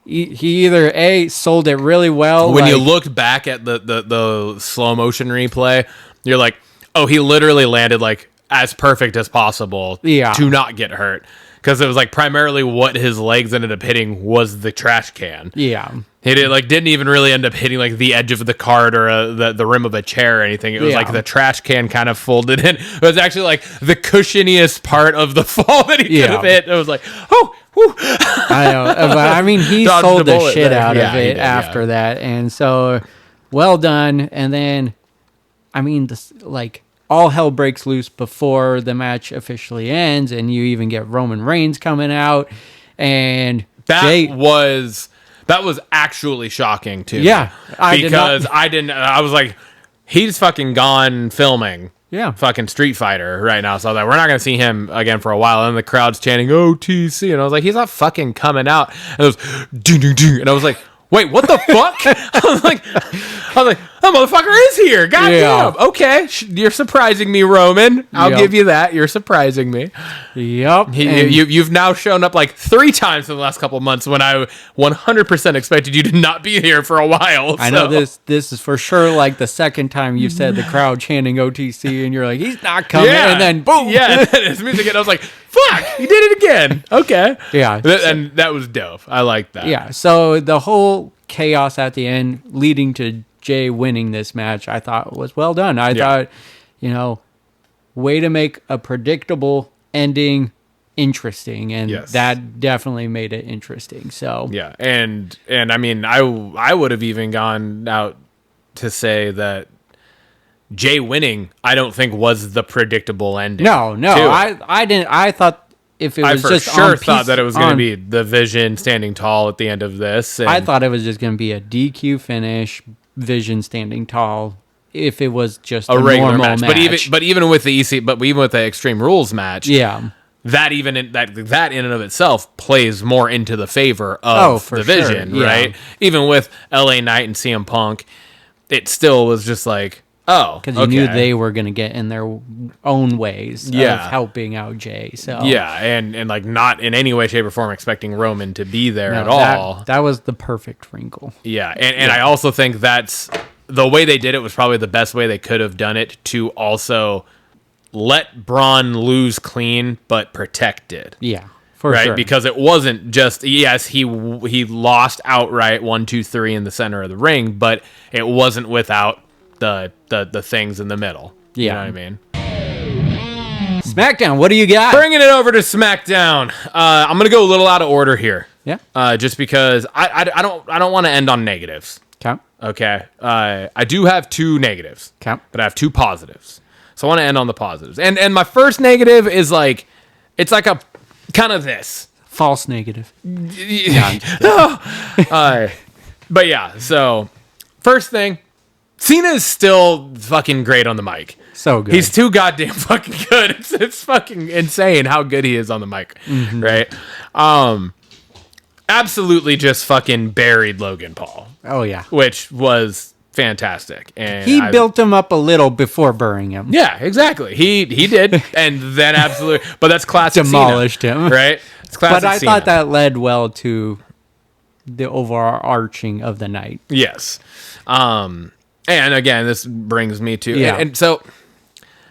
he either sold it really well. When you looked back at the slow motion replay, you're like, oh, he literally landed like as perfect as possible to not get hurt. Because it was like primarily what his legs ended up hitting was the trash can. Yeah. He didn't even really end up hitting like the edge of the cart or the rim of a chair or anything. It was like the trash can kind of folded in. It was actually like the cushioniest part of the fall that he could have hit. It was like, oh, whew. I know. But, I mean, he Dodged sold the the bullet shit there. out Yeah, of he it did, after that. And so, well done. And then, I mean, all hell breaks loose before the match officially ends, and you even get Roman Reigns coming out, and that was actually shocking too. Yeah, I was like, he's fucking gone filming. Yeah, fucking Street Fighter right now. So I was like, we're not gonna see him again for a while. And the crowd's chanting OTC, and I was like, he's not fucking coming out. And it was doo doo doo, and I was like, wait, what the fuck? I was like, that motherfucker is here. Goddamn. Yeah. Okay, you're surprising me, Roman. I'll give you that. You're surprising me. Yep. You've now shown up like 3 times in the last couple of months when I 100% expected you to not be here for a while. I know this is for sure like the second time you've said the crowd chanting OTC, and you're like, he's not coming. Yeah. And then boom. Yeah, and then his music hit. I was like, fuck, he did it again. Okay. Yeah. And that was dope. I like that. Yeah. So the whole chaos at the end leading to Jay winning this match, I thought was well done. I thought, way to make a predictable ending interesting, and that definitely made it interesting. So yeah, and I mean, I would have even gone out to say that Jay winning, I don't think was the predictable ending. No, I didn't. I thought if it was just thought that it was going to be the Vision standing tall at the end of this. And I thought it was just going to be a DQ finish, Vision standing tall. If it was just a regular match. But even with the Extreme Rules match, that in and of itself plays more into the favor of the Vision, right? Even with LA Knight and CM Punk, it still was just like, oh, because you knew they were going to get in their own ways of helping out Jay. So and like not in any way, shape, or form expecting Roman to be there at all. That was the perfect wrinkle. Yeah, and I also think that's the way they did it was probably the best way they could have done it to also let Braun lose clean but protected. Yeah. For sure. Because it wasn't just he lost outright 1, 2, 3 in the center of the ring, but it wasn't without the things in the middle. You know what I mean? SmackDown, what do you got? Bringing it over to SmackDown. I'm gonna go a little out of order here. Yeah. Just because I don't want to end on negatives. Okay. I do have 2 negatives. Okay. But I have 2 positives. So I want to end on the positives. And my first negative is like, it's like a kind of this. False negative. But yeah, so first thing, Cena is still fucking great on the mic. So good. He's too goddamn fucking good. It's fucking insane how good he is on the mic, right? Absolutely just fucking buried Logan Paul. Oh, yeah. Which was fantastic. And he built him up a little before burying him. Yeah, exactly. He did. And then absolutely. But that's classic Demolished Cena, him. right? It's classic But I Cena. thought that led well to the overarching of the night. Yes. And again, this brings me to... Yeah. And so...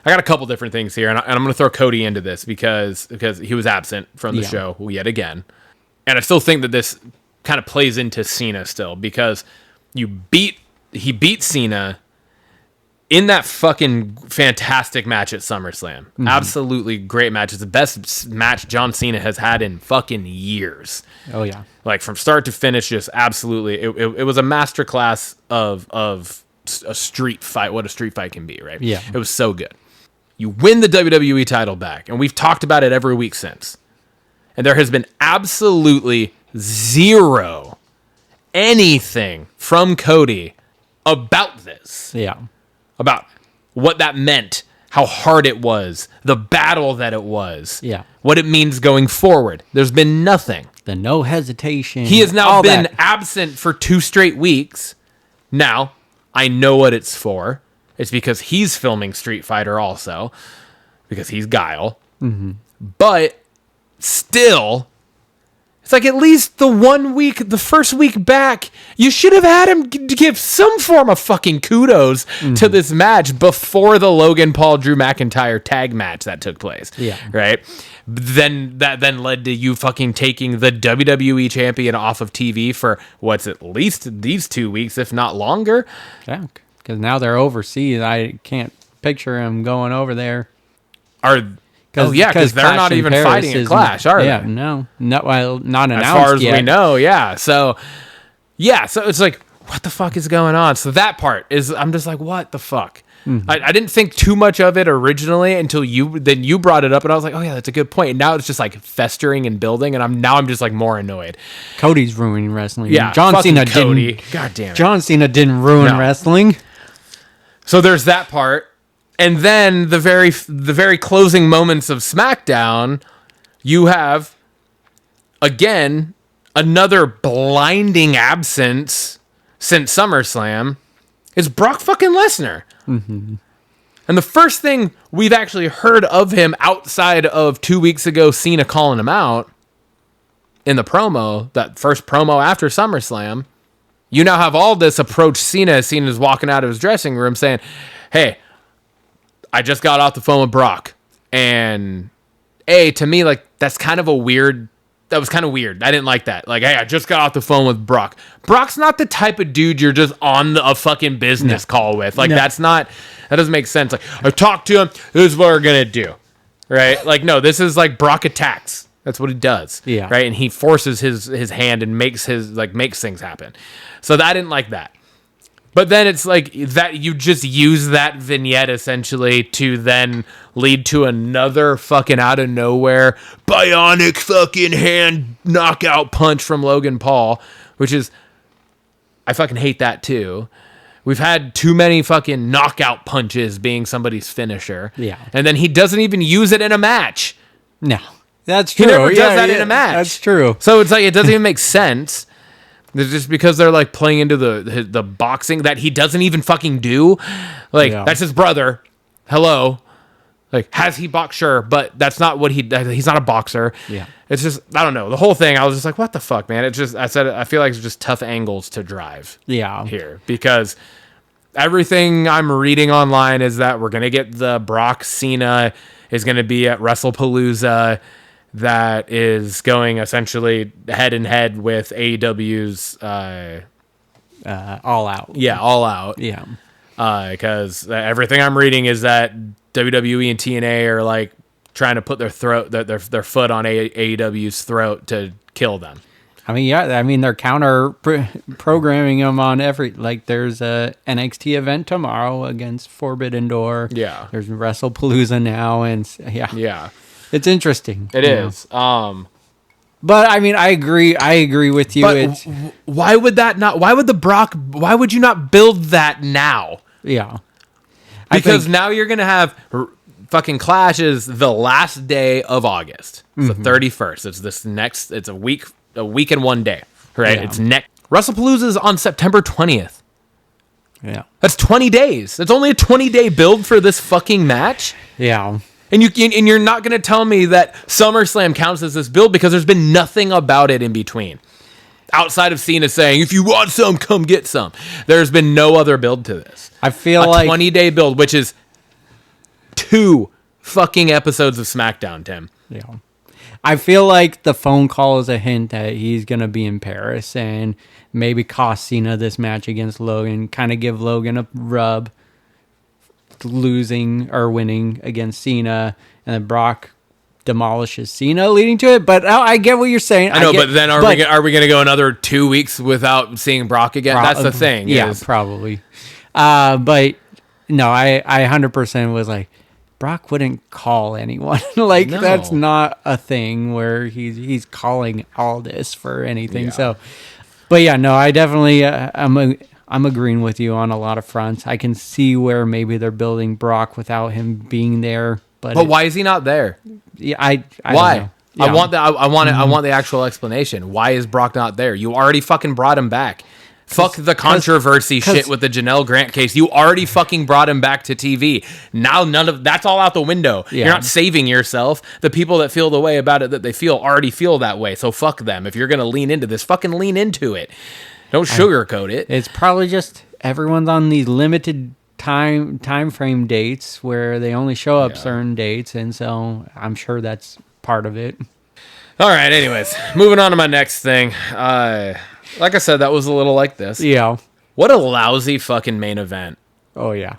I got a couple different things here, and I'm going to throw Cody into this because he was absent from the show yet again. And I still think that this kind of plays into Cena still, because he beat Cena in that fucking fantastic match at SummerSlam. Absolutely great match. It's the best match John Cena has had in fucking years. Oh, yeah. Like, from start to finish, just absolutely... It was a masterclass of a street fight, what a street fight can be, right? Yeah. It was so good. You win the WWE title back, and we've talked about it every week since. And there has been absolutely zero anything from Cody about this. Yeah. About what that meant, how hard it was, the battle that it was, Yeah. what it means going forward. There's been nothing. The no hesitation. He has now all been that. absent for 2 straight weeks. Now, I know what it's for. It's because he's filming Street Fighter also, because he's Guile. Mm-hmm. But still, it's like at least the first week back, you should have had him give some form of fucking kudos to this match before the Logan Paul Drew McIntyre tag match that took place. Yeah. Right? Then that led to you fucking taking the WWE champion off of TV for what's at least these 2 weeks, if not longer. Yeah, because now they're overseas. I can't picture him going over there. Because they're not even fighting at Clash, are they? Yeah, no, not announced as far as yet. we know. Yeah, so it's like, what the fuck is going on? So that part is, I'm just like, what the fuck? Mm-hmm. I didn't think too much of it originally until you brought it up, and I was like, oh yeah, that's a good point. And now it's just like festering and building, and I'm just like more annoyed. Cody's ruining wrestling. Yeah, John Cena Cody. didn't. God damn it. John Cena didn't ruin wrestling. So there's that part. And then the very closing moments of SmackDown, you have, again, another blinding absence since SummerSlam, is Brock fucking Lesnar. Mm-hmm. And the first thing we've actually heard of him outside of 2 weeks ago, Cena calling him out in the promo, that first promo after SummerSlam, you now have Aldis approach Cena as Cena's walking out of his dressing room saying, hey, I just got off the phone with Brock. And to me, like, that was kind of weird. I didn't like that. Like, hey, I just got off the phone with Brock. Brock's not the type of dude you're just on a fucking business call with. Like, that doesn't make sense. Like, I talked to him. This is what we're going to do. Right? Like, no, this is like Brock attacks. That's what he does. Yeah. Right? And he forces his hand and makes things happen. So I didn't like that. But then it's like that you just use that vignette essentially to then lead to another fucking out of nowhere bionic fucking hand knockout punch from Logan Paul, which is, I fucking hate that too. We've had too many fucking knockout punches being somebody's finisher. Yeah. And then he doesn't even use it in a match. No, that's true. He never does that in a match. That's true. So it's like, it doesn't even make sense. It's just because they're like playing into the boxing that he doesn't even fucking do. Like, that's his brother. Hello. Like, has he boxed? Sure, but that's not what he's not a boxer. Yeah. It's just, I don't know. The whole thing, I was just like, what the fuck, man? It's just, I feel like it's just tough angles to drive. Yeah. Here. Because everything I'm reading online is that we're going to get the Brock Cena is going to be at WrestlePalooza. That is going essentially head and head with AEW's All Out. Yeah, All Out. Yeah. Because everything I'm reading is that WWE and TNA are like trying to put their foot on AEW's throat to kill them. I mean, yeah. I mean, they're counter programming them on every, like, there's a NXT event tomorrow against Forbidden Door. Yeah. There's WrestlePalooza now, and Yeah. It's interesting. It is. But I mean, I agree with you. But why would you not build that now? Yeah. Because now you're going to have fucking Clash is the last day of August. It's the 31st. It's a week and 1 day, right? Yeah. It's next. WrestlePalooza is on September 20th. Yeah. That's 20 days. That's only a 20-day build for this fucking match. Yeah. And you're not going to tell me that SummerSlam counts as this build because there's been nothing about it in between. Outside of Cena saying, if you want some, come get some. There's been no other build to this. I feel a like 20-day build, which is 2 fucking episodes of SmackDown, Tim. Yeah. I feel like the phone call is a hint that he's going to be in Paris and maybe cost Cena this match against Logan, kind of give Logan a rub, losing or winning against Cena, and then Brock demolishes Cena, leading to it. But I get what you're saying. I know, but then are we going to go another 2 weeks without seeing Brock again? That's the thing. Yeah, probably. But no, I 100% was like, Brock wouldn't call anyone. Like, No. That's not a thing where he's calling all this for anything. Yeah. So, but yeah, no, I definitely I'm agreeing with you on a lot of fronts. I can see where maybe they're building Brock without him being there, but why is he not there? Yeah, I Why? don't know. Yeah. I want the actual explanation. Why is Brock not there? You already fucking brought him back. Fuck the controversy shit with the Janelle Grant case. You already fucking brought him back to TV. Now that's all out the window. Yeah. You're not saving yourself. The people that feel the way about it that they feel already feel that way. So fuck them. If you're going to lean into this, fucking lean into it. Don't sugarcoat it. It's probably just everyone's on these limited time frame dates where they only show up certain dates, and so I'm sure that's part of it. All right, anyways, moving on to my next thing. Like I said, that was a little like this. Yeah. What a lousy fucking main event. Oh, yeah.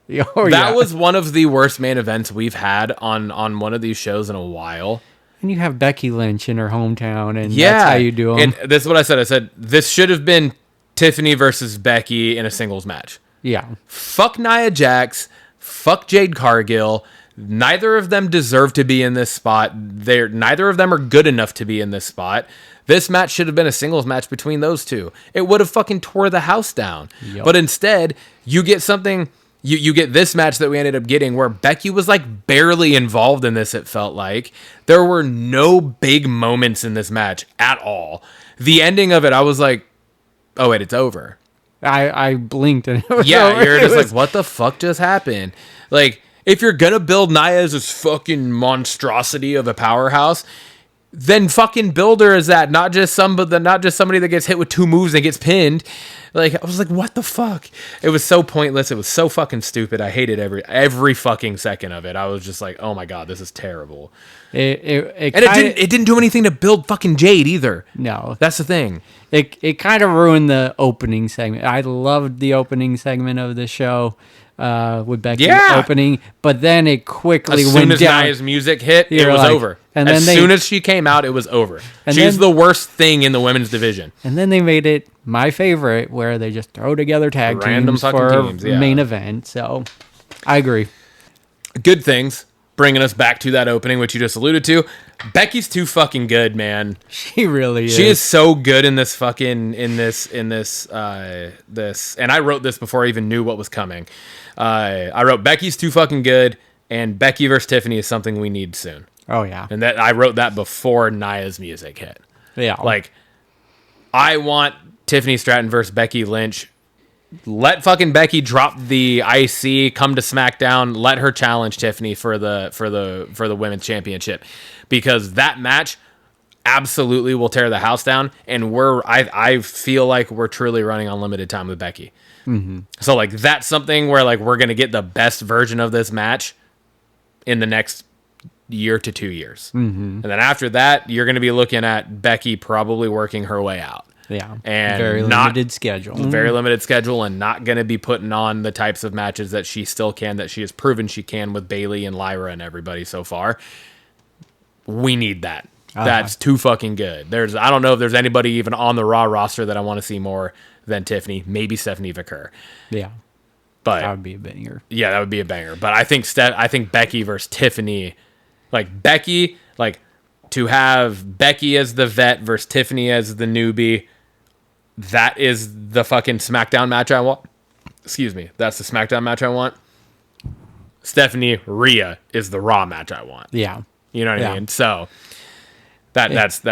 That was one of the worst main events we've had on one of these shows in a while. And you have Becky Lynch in her hometown, and that's how you do them. And this is what I said. I said, this should have been Tiffany versus Becky in a singles match. Yeah. Fuck Nia Jax. Fuck Jade Cargill. Neither of them deserve to be in this spot. Neither of them are good enough to be in this spot. This match should have been a singles match between those two. It would have fucking tore the house down. Yep. But instead, you get something... You get this match that we ended up getting where Becky was like barely involved in this, it felt like. There were no big moments in this match at all. The ending of it, I was like, oh, wait, it's over. I blinked and it was yeah, over. You're just like, what the fuck just happened? Like, if you're going to build Nia as this fucking monstrosity of a powerhouse, then fucking build her as that, not just somebody that gets hit with two moves and gets pinned. Like, I was like, what the fuck? It was so pointless. It was so fucking stupid. I hated every fucking second of it. I was just like, oh my god, this is terrible. It didn't do anything to build fucking Jade either. No, that's the thing. It kind of ruined the opening segment. I loved the opening segment of the show. With Becky opening, but then it quickly went down. As soon as Nia's music hit, it was over. And as soon as she came out, it was over. She's the worst thing in the women's division. And then they made it my favorite, where they just throw together tag teams for main event. So, I agree. Good things. Bringing us back to that opening, which you just alluded to. Becky's too fucking good, man. She really is. She is so good in this fucking this. And I wrote this before I even knew what was coming. I wrote Becky's too fucking good, and Becky versus Tiffany is something we need soon. Oh yeah. And that I wrote that before Nia's music hit. Yeah. Like, I want Tiffany Stratton versus Becky Lynch. Let fucking Becky drop the IC, come to SmackDown, let her challenge Tiffany for the women's championship, because that match absolutely will tear the house down, and I feel like we're truly running on limited time with Becky. Mm-hmm. So like, that's something where like we're gonna get the best version of this match in the next year to 2 years, and then after that you're gonna be looking at Becky probably working her way out. Yeah, and very limited schedule. Very limited schedule, and not going to be putting on the types of matches that she still can, that she has proven she can with Bayley and Lyra and everybody so far. We need that. That's too fucking good. I don't know if there's anybody even on the Raw roster that I want to see more than Tiffany. Maybe Stephanie Vicker. Yeah, but that would be a banger. Yeah, that would be a banger. But I think Becky versus Tiffany, like Becky, like to have Becky as the vet versus Tiffany as the newbie. That is the fucking SmackDown match I want. Excuse me. That's the SmackDown match I want. Stephanie Rhea is the Raw match I want. Yeah. You know what I mean? So that's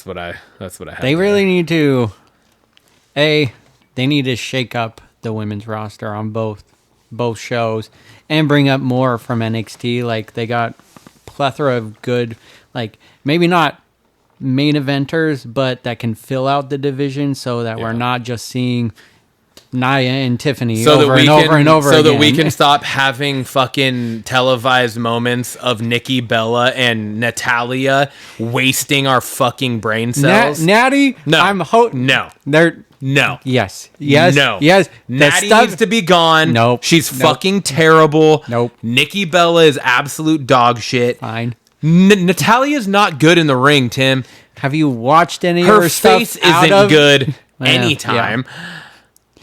what I have. They really need to they need to shake up the women's roster on both shows and bring up more from NXT. Like, they got plethora of good, like, maybe not main eventers, but that can fill out the division, so that we're not just seeing Nia and Tiffany over and over again. So that we can stop having fucking televised moments of Nikki Bella and Natalia wasting our fucking brain cells. Natty? No. No. No. Yes. No. Yes. Natty needs to be gone. Nope. She's fucking terrible. Nope. Nikki Bella is absolute dog shit. Fine. Natalia's not good in the ring, Tim. Have you watched any of her her stuff? Face isn't good anytime. Yeah.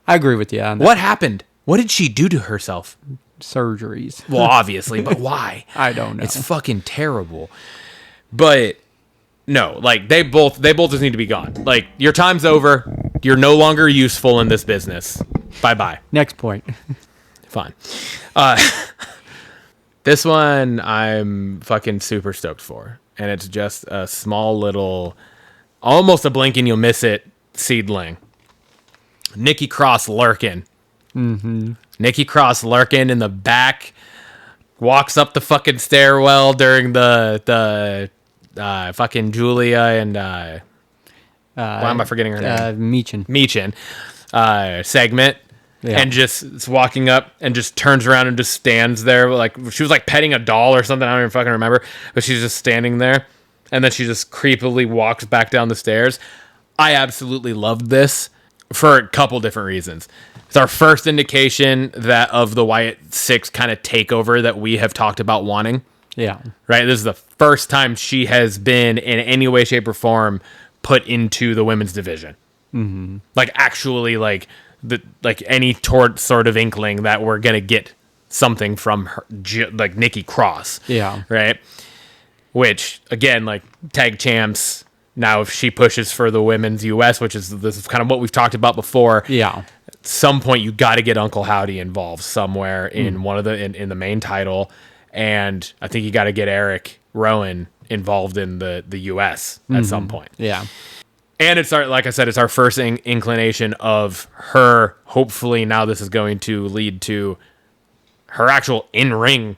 I agree with you on that. What happened? What did she do to herself? Surgeries. Well, obviously, but why? I don't know. It's fucking terrible. But no, like they both just need to be gone. Like, your time's over. You're no longer useful in this business. Bye-bye. Next point. Fine. This one I'm fucking super stoked for. And it's just a small little, almost a blink and you'll miss it seedling. Nikki Cross lurking. Mm-hmm. Nikki Cross lurking in the back. Walks up the fucking stairwell during the fucking Julia and why am I forgetting her name? Meechin segment. Yeah. And just is walking up and just turns around and just stands there like she was like petting a doll or something. I don't even fucking remember. But she's just standing there. And then she just creepily walks back down the stairs. I absolutely loved this for a couple different reasons. It's our first indication that of the Wyatt 6 kind of takeover that we have talked about wanting. Yeah. Right? This is the first time she has been in any way, shape, or form put into the women's division. Mm-hmm. Like actually like any sort of inkling that we're going to get something from her, like Nikki Cross. Yeah. Right? Which, again, like tag champs, now if she pushes for the women's US, this is kind of what we've talked about before. Yeah. At some point, you got to get Uncle Howdy involved somewhere in one of the in the main title. And I think you got to get Eric Rowan involved in the US at some point. Yeah. And it's like I said, it's our first inclination of her. Hopefully now this is going to lead to her actual in-ring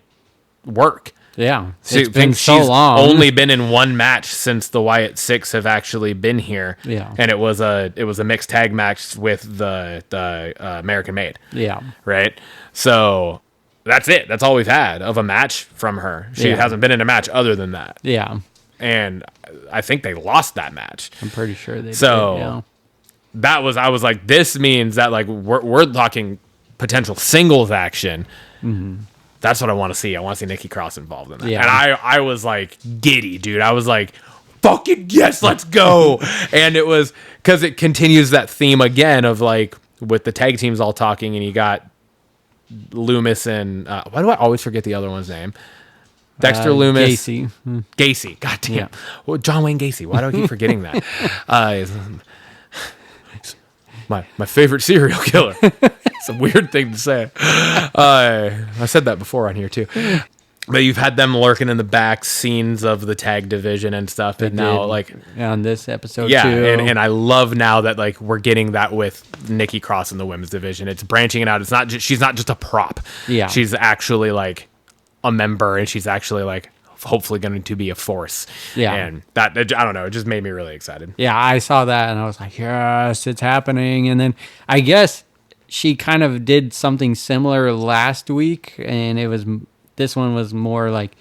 work. Yeah. It's been so long. Only been in one match since the Wyatt 6 have actually been here. Yeah. And it was a mixed tag match with the American Made. Yeah. Right? So that's it. That's all we've had of a match from her. She hasn't been in a match other than that. Yeah. And I think they lost that match. I'm pretty sure they did. So I was like, this means that like we're talking potential singles action. Mm-hmm. That's what I want to see. I want to see Nikki Cross involved in that. Yeah. And I was like giddy, dude. I was like, fucking yes, let's go. And it was because it continues that theme again of like with the tag teams all talking, and you got Loomis and why do I always forget the other one's name? Dexter Loomis. Gacy. God damn. Yeah. Well, John Wayne Gacy. Why do I keep forgetting that? My favorite serial killer. It's a weird thing to say. I said that before on here too. But you've had them lurking in the back scenes of the tag division and stuff. And now like on this episode too. And I love now that like we're getting that with Nikki Cross in the women's division. It's branching it out. It's not she's not just a prop. Yeah. She's actually like a member, and she's actually like hopefully going to be a force. Yeah. And that, I don't know, it just made me really excited. Yeah, I saw that and I was like, yes, it's happening. And then I guess she kind of did something similar last week, and this one was more like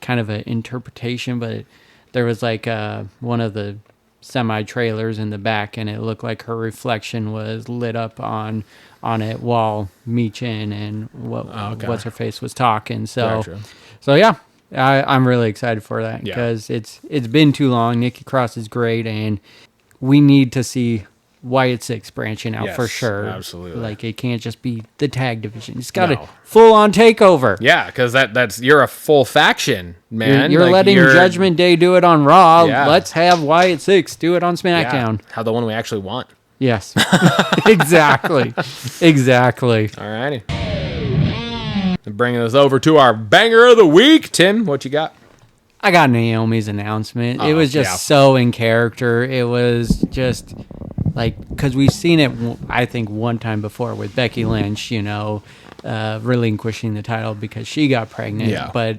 kind of an interpretation, but there was like one of the semi-trailers in the back, and it looked like her reflection was lit up on it while Meechin and what's her face was talking. So yeah, I'm really excited for that because it's been too long. Nikki Cross is great, and we need to see Wyatt 6 branching out for sure. Absolutely. Like it can't just be the tag division. It's got a full on takeover. Yeah, because that's you're a full faction, man. You're letting Judgment Day do it on Raw. Yeah. Let's have Wyatt 6 do it on SmackDown. Yeah. How the one we actually want. Yes. Exactly. Alrighty. Bringing us over to our banger of the week. Tim, what you got? I got Naomi's announcement. It was just so in character. It was just like, because we've seen it, I think, one time before with Becky Lynch, relinquishing the title because she got pregnant. Yeah. But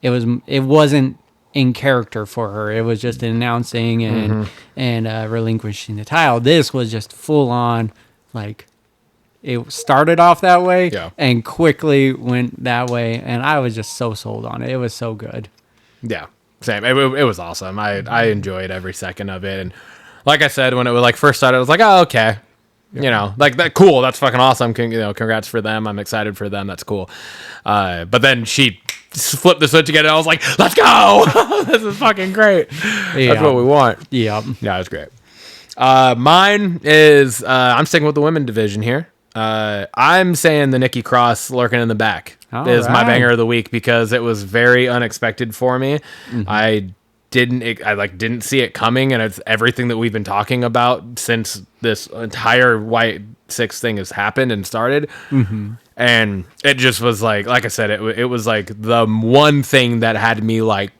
it wasn't in character for her. It was just announcing and relinquishing the title. This was just full on, like, it started off that way and quickly went that way, and I was just so sold on it. It was so good. Yeah, same. It was awesome. I enjoyed every second of it, and like I said, when it was like first started, I was like, oh, okay. Like that, cool. That's fucking awesome. Congrats for them. I'm excited for them. That's cool. But then she flipped the switch again, and I was like, let's go. This is fucking great. Yeah. That's what we want. Yeah. Yeah, it was great. Mine is, I'm sticking with the women division here. I'm saying the Nikki Cross lurking in the back is my banger of the week because it was very unexpected for me. Mm-hmm. I didn't see it coming, and it's everything that we've been talking about since this entire White 6 thing has happened and started. And it just was like I said, it was like the one thing that had me like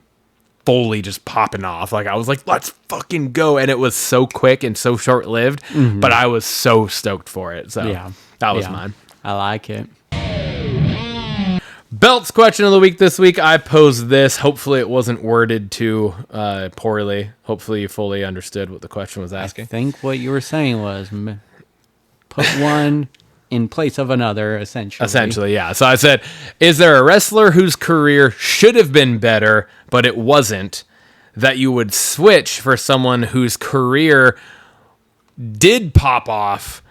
fully just popping off. Like I was like, let's fucking go. And it was so quick and so short lived, but I was so stoked for it. So that was mine. I like it. Belts question of the week this week. I posed this. Hopefully it wasn't worded too poorly. Hopefully you fully understood what the question was asking. I think what you were saying was put one in place of another, essentially. Yeah. So I said, is there a wrestler whose career should have been better, but it wasn't, that you would switch for someone whose career did pop off,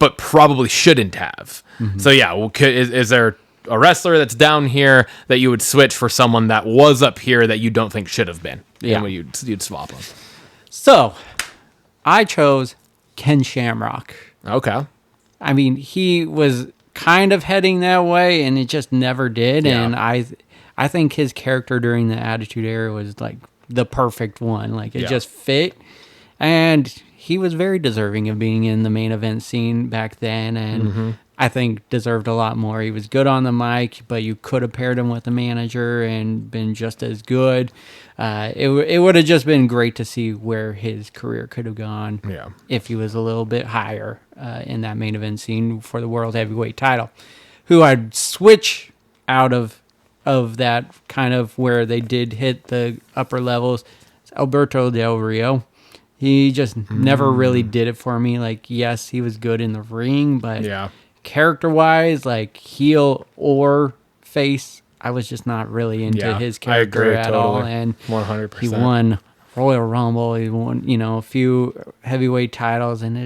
but probably shouldn't have? So yeah, well, is there a wrestler that's down here that you would switch for someone that was up here that you don't think should have been? Yeah. And you'd swap them. So I chose Ken Shamrock. Okay. I mean, he was kind of heading that way, and it just never did. Yeah. And I think his character during the Attitude Era was like the perfect one. Like it just fit, and he was very deserving of being in the main event scene back then. And I think deserved a lot more. He was good on the mic, but you could have paired him with a manager and been just as good. It would have just been great to see where his career could have gone if he was a little bit higher in that main event scene for the World Heavyweight title. Who I'd switch out of that kind of where they did hit the upper levels is Alberto Del Rio. He just never really did it for me. Like, yes, he was good in the ring, but character-wise, like heel or face, I was just not really into his character at all. And 100%. He won Royal Rumble. He won, a few heavyweight titles, and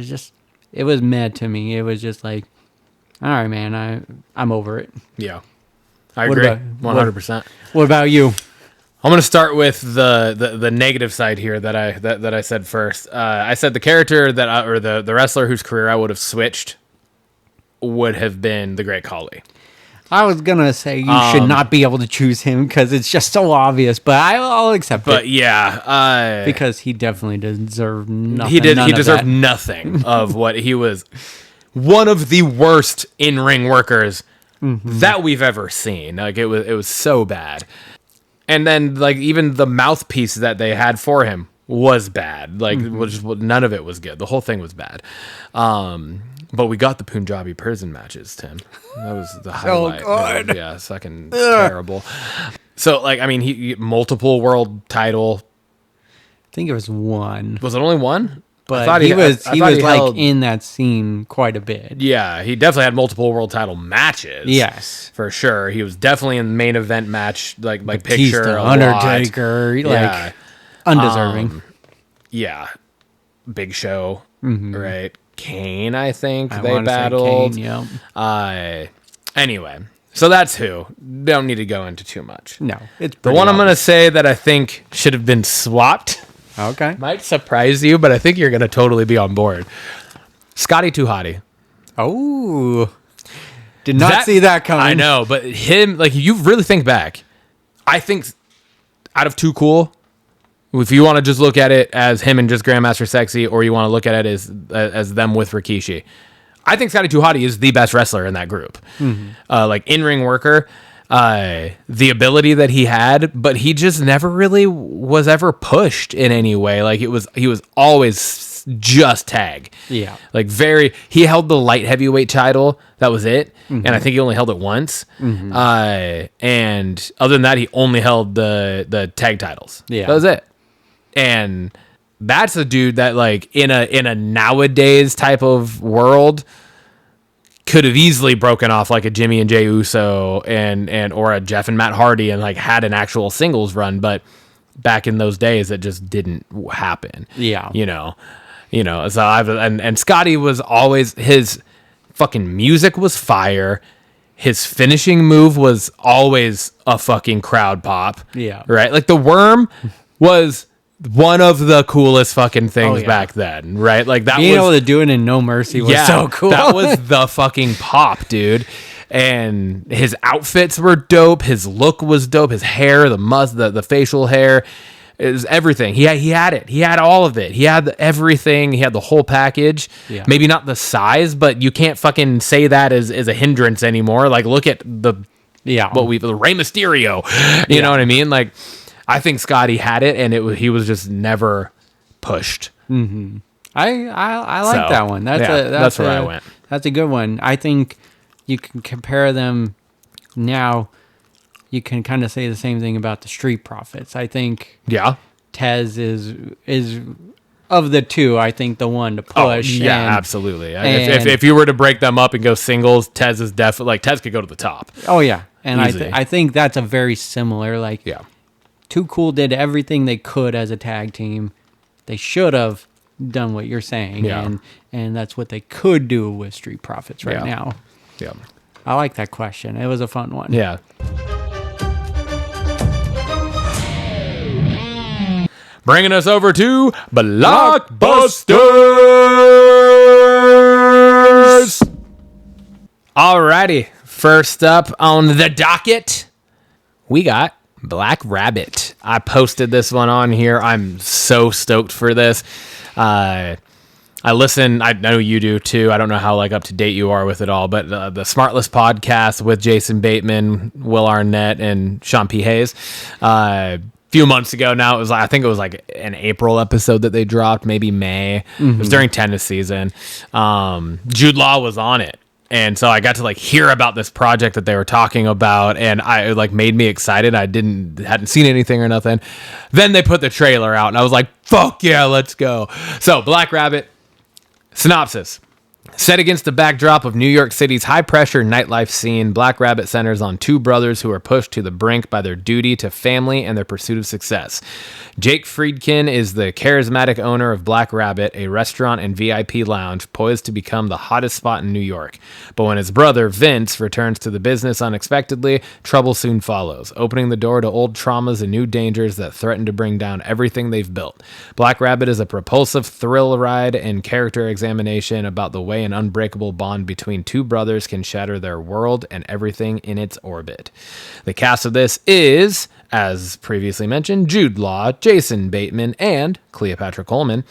it was mad to me. It was just like, all right, man, I'm over it. Yeah, I agree, 100%. What about you? I'm going to start with the negative side here that I said first. I said the character or the wrestler whose career I would have switched would have been the Great Khali. I was going to say you should not be able to choose him because it's just so obvious, but I'll accept it. But yeah. Because he definitely deserved nothing. He deserved nothing of what he was. One of the worst in-ring workers that we've ever seen. Like it was so bad. And then, like, even the mouthpiece that they had for him was bad. Like, none of it was good. The whole thing was bad. But we got the Punjabi prison matches, Tim. That was the highlight. So good. Yeah, fucking terrible. So, like, I mean, he multiple world title. I think it was one. Was it only one? But he was like in that scene quite a bit. Yeah, he definitely had multiple world title matches. Yes, for sure. He was definitely in the main event match, like Batista, picture Undertaker, like undeserving. Big Show, right? Kane, I think they battled. Kane, yeah. Anyway, so that's who. Don't need to go into too much. No, it's the one I'm gonna say that I think should have been swapped. Okay. Might surprise you, but I think you're going to totally be on board. Scotty 2 Hotty. Oh. Did not see that coming. I know, but him, like, you really think back. I think out of Too Cool, if you want to just look at it as him and just Grandmaster Sexy, or you want to look at it as them with Rikishi, I think Scotty 2 Hotty is the best wrestler in that group. Like, in-ring worker. The ability that he had, but he just never really was ever pushed in any way. Like he was always just tag. Yeah. Like he held the light heavyweight title. That was it. And I think he only held it once. And other than that, he only held the tag titles. Yeah. That was it. And that's a dude that, like, in a nowadays type of world, could have easily broken off like a Jimmy and Jey Uso and or a Jeff and Matt Hardy and like had an actual singles run, but back in those days it just didn't happen. Yeah. So and Scotty was always, his fucking music was fire. His finishing move was always a fucking crowd pop. Yeah. Right? Like the worm was one of the coolest fucking things back then, right? Like that, being able to do it in No Mercy was so cool. That was the fucking pop, dude. And his outfits were dope. His look was dope. His hair, the facial hair, is everything. He had it. He had all of it. He had everything. He had the whole package. Yeah. Maybe not the size, but you can't fucking say that as a hindrance anymore. Like, look at the Rey Mysterio. You know what I mean? Like, I think Scotty had it, and he was just never pushed. Mm-hmm. I like that one. That's where I went. That's a good one. I think you can compare them now. You can kind of say the same thing about the Street Profits. I think Tez is of the two, I think the one to push. Absolutely. If you were to break them up and go singles, Tez is definitely, like, Tez could go to the top. Oh yeah, and I think that's a very similar, like, Too Cool did everything they could as a tag team. They should have done what you're saying, and that's what they could do with Street Profits now. Yeah, I like that question. It was a fun one. Yeah. Bringing us over to Blockbusters. Alrighty, first up on the docket, we got Black Rabbit. I posted this one on here. I'm so stoked for this. I listen. I know you do too. I don't know how like up to date you are with it all, but the Smartless podcast with Jason Bateman, Will Arnett, and Sean P. Hayes. Few months ago now, I think it was like an April episode that they dropped, maybe May. It was during tennis season. Jude Law was on it. And so I got to like hear about this project that they were talking about, and it like made me excited. I hadn't seen anything or nothing. Then they put the trailer out, and I was like, "Fuck yeah, let's go!" So Black Rabbit synopsis: set against the backdrop of New York City's high-pressure nightlife scene, Black Rabbit centers on two brothers who are pushed to the brink by their duty to family and their pursuit of success. Jake Friedkin is the charismatic owner of Black Rabbit, a restaurant and VIP lounge poised to become the hottest spot in New York. But when his brother, Vince, returns to the business unexpectedly, trouble soon follows, opening the door to old traumas and new dangers that threaten to bring down everything they've built. Black Rabbit is a propulsive thrill ride and character examination about the way an unbreakable bond between two brothers can shatter their world and everything in its orbit. The cast of this is, as previously mentioned, Jude Law, Jason Bateman, and Cleopatra Coleman.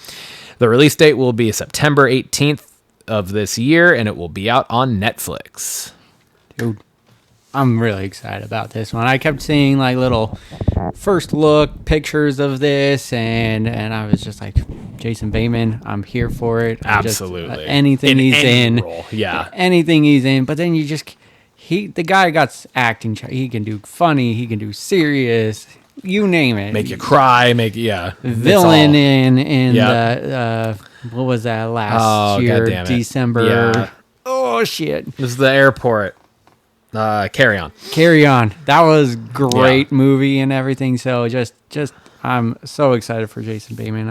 The release date will be September 18th of this year, and it will be out on Netflix. Dude, I'm really excited about this one. I kept seeing like little first look pictures of this, and I was just like, Jason Bateman, I'm here for it. Absolutely. Anything he's in. Role. Yeah. Anything he's in. But then the guy got acting. He can do funny. He can do serious. You name it. Make you cry. Villain in what was that last year? December. Yeah. Oh shit. This is the airport. Carry On. That was great movie and everything. So just I'm so excited for Jason Bateman.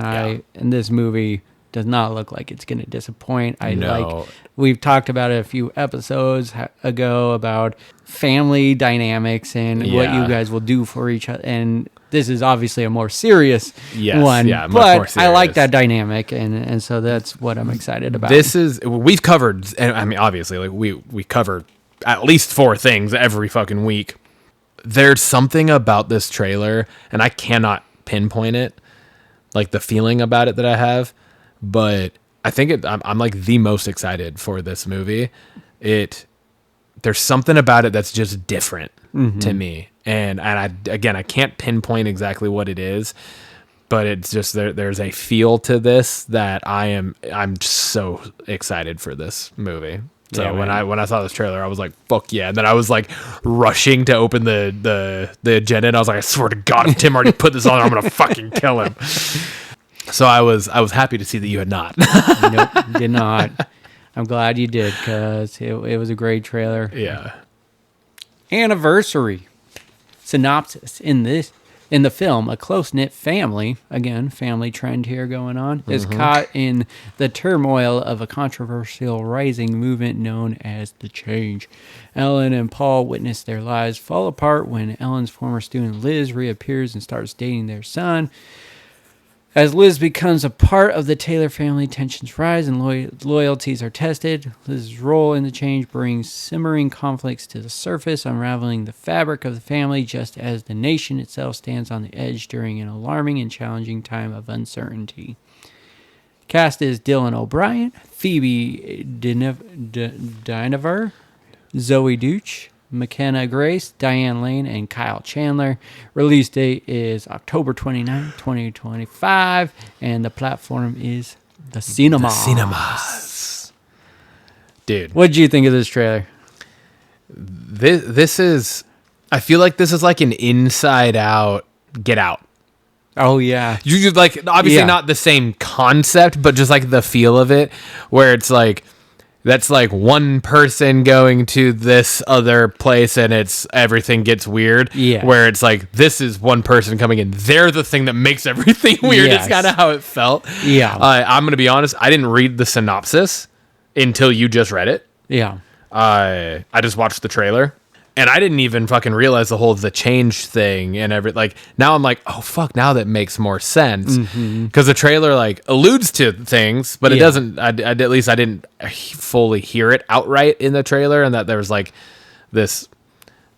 And this movie does not look like it's going to disappoint. We've talked about it a few episodes ago about family dynamics and what you guys will do for each other. And this is obviously a more serious one, much but more serious. I like that dynamic. And so that's what I'm excited about. We've covered, and I mean, obviously like we covered at least 4 things every fucking week. There's something about this trailer, and I cannot pinpoint it, like the feeling about it that I have, but I think I'm like the most excited for this movie. There's something about it that's just different to me, and I can't pinpoint exactly what it is, but it's just there's a feel to this that I'm so excited for this movie. So when I saw this trailer, I was like, "Fuck yeah!" And then I was like rushing to open the agenda, and I was like, "I swear to God, if Tim already put this on, I'm gonna fucking kill him." So I was happy to see that you had not. Nope, did not. I'm glad you did, because it was a great trailer. Yeah. Anniversary synopsis in the film: a close-knit family, again, family trend here going on, is caught in the turmoil of a controversial rising movement known as the Change. Ellen and Paul witness their lives fall apart when Ellen's former student Liz reappears and starts dating their son. As Liz becomes a part of the Taylor family, tensions rise and loyalties are tested. Liz's role in the change brings simmering conflicts to the surface, unraveling the fabric of the family just as the nation itself stands on the edge during an alarming and challenging time of uncertainty. Cast is Dylan O'Brien, Phoebe Dynevor, Zoe Deutsch, McKenna Grace, Diane Lane, and Kyle Chandler. Release date is October 29, 2025, and the platform is the Cinemas. The Cinemas. Dude. What did you think of this trailer? This is... I feel like this is like an Inside Out, Get Out. Oh, yeah. You just like, obviously not the same concept, but just like the feel of it, where it's like... That's like one person going to this other place and everything gets weird. Yeah. Where it's like, this is one person coming in. They're the thing that makes everything weird. Yes. It's kind of how it felt. Yeah. I'm going to be honest. I didn't read the synopsis until you just read it. Yeah. I just watched the trailer. And I didn't even fucking realize the change thing and like now I'm like, oh fuck, now that makes more sense because the trailer like alludes to things, but it doesn't. At least I didn't fully hear it outright in the trailer, and that there was like this,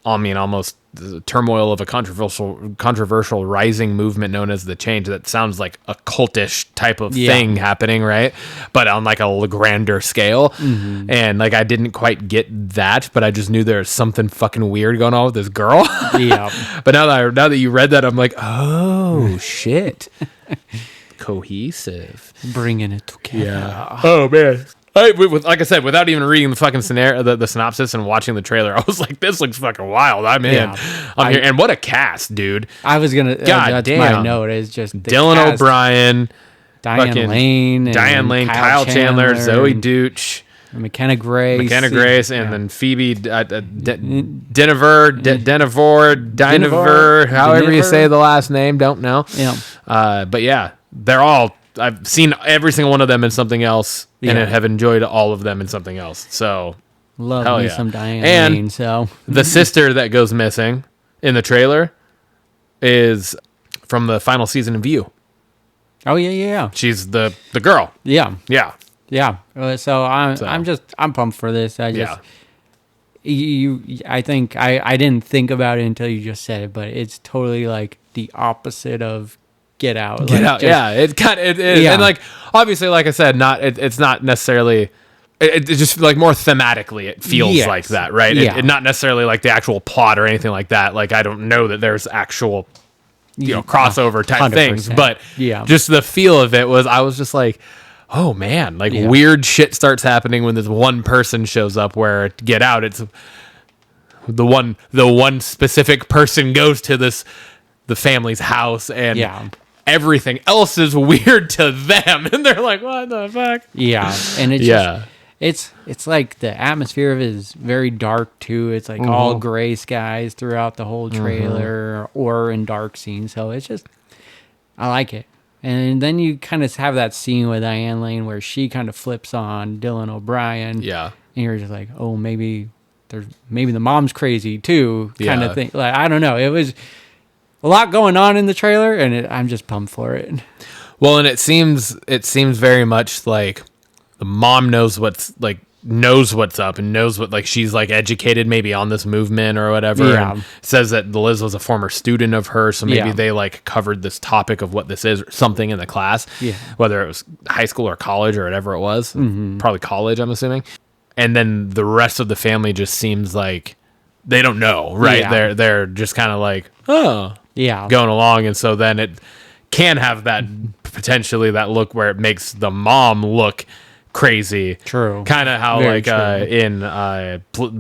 I mean, almost the turmoil of a controversial rising movement known as the change. That sounds like a cultish type of thing happening, right? But on like a grander scale. And like I didn't quite get that, but I just knew there was something fucking weird going on with this girl. Yeah. But now that you read that, I'm like, oh shit, cohesive, Bringing it together. yeah. Oh man. Like I said, without even reading the fucking scenario, the synopsis and watching the trailer, I was like, "This looks fucking wild." I'm in. Yeah. I'm here, and what a cast, dude! I was gonna. God that's my damn. note. Is just the Dylan cast. O'Brien, Diane fucking Lane, Kyle Chandler, Zoe and Deutsch, McKenna Grace, and then Phoebe Denevor, however you say the last name, don't know. Yeah. But yeah, they're all. I've seen every single one of them in something else, and have enjoyed all of them in something else. So, Love hell me yeah. some Diane And Lane. So the sister that goes missing in the trailer is from the final season of You. oh yeah. She's the girl. Yeah. Yeah. Yeah. So I'm pumped for this. I just I think I didn't think about it until you just said it, but it's totally like the opposite of Get Out. Get Out. Yeah. It is. Yeah. And like, obviously, like I said, it's not necessarily, it's just like more thematically, it feels like that, right? Yeah. It not necessarily like the actual plot or anything like that. Like, I don't know that there's actual, crossover type 100%. things, but just the feel of it I was just like, oh man, like weird shit starts happening when this one person shows up. Where Get Out, it's the one specific person goes to the family's house, and everything else is weird to them, and they're like, what the fuck? Yeah. And it's it's like the atmosphere of it is very dark too. It's like all gray skies throughout the whole trailer or in dark scenes. So it's just, I like it. And then you kind of have that scene with Diane Lane where she kind of flips on Dylan O'Brien. Yeah. And you're just like, oh, maybe the mom's crazy too, kind of thing. Like, I don't know. It was a lot going on in the trailer, and I'm just pumped for it. Well, and it seems very much like the mom knows what's up and knows what, like, she's like educated maybe on this movement or whatever. Yeah. And says that Liz was a former student of hers, so maybe they like covered this topic of what this is or something in the class. Yeah. Whether it was high school or college or whatever it was. Probably college, I'm assuming. And then the rest of the family just seems like they don't know, right? Yeah. They're just kind of like, oh, yeah, going along, and so then it can have that potentially that look where it makes the mom look crazy. True. Kind of how Very in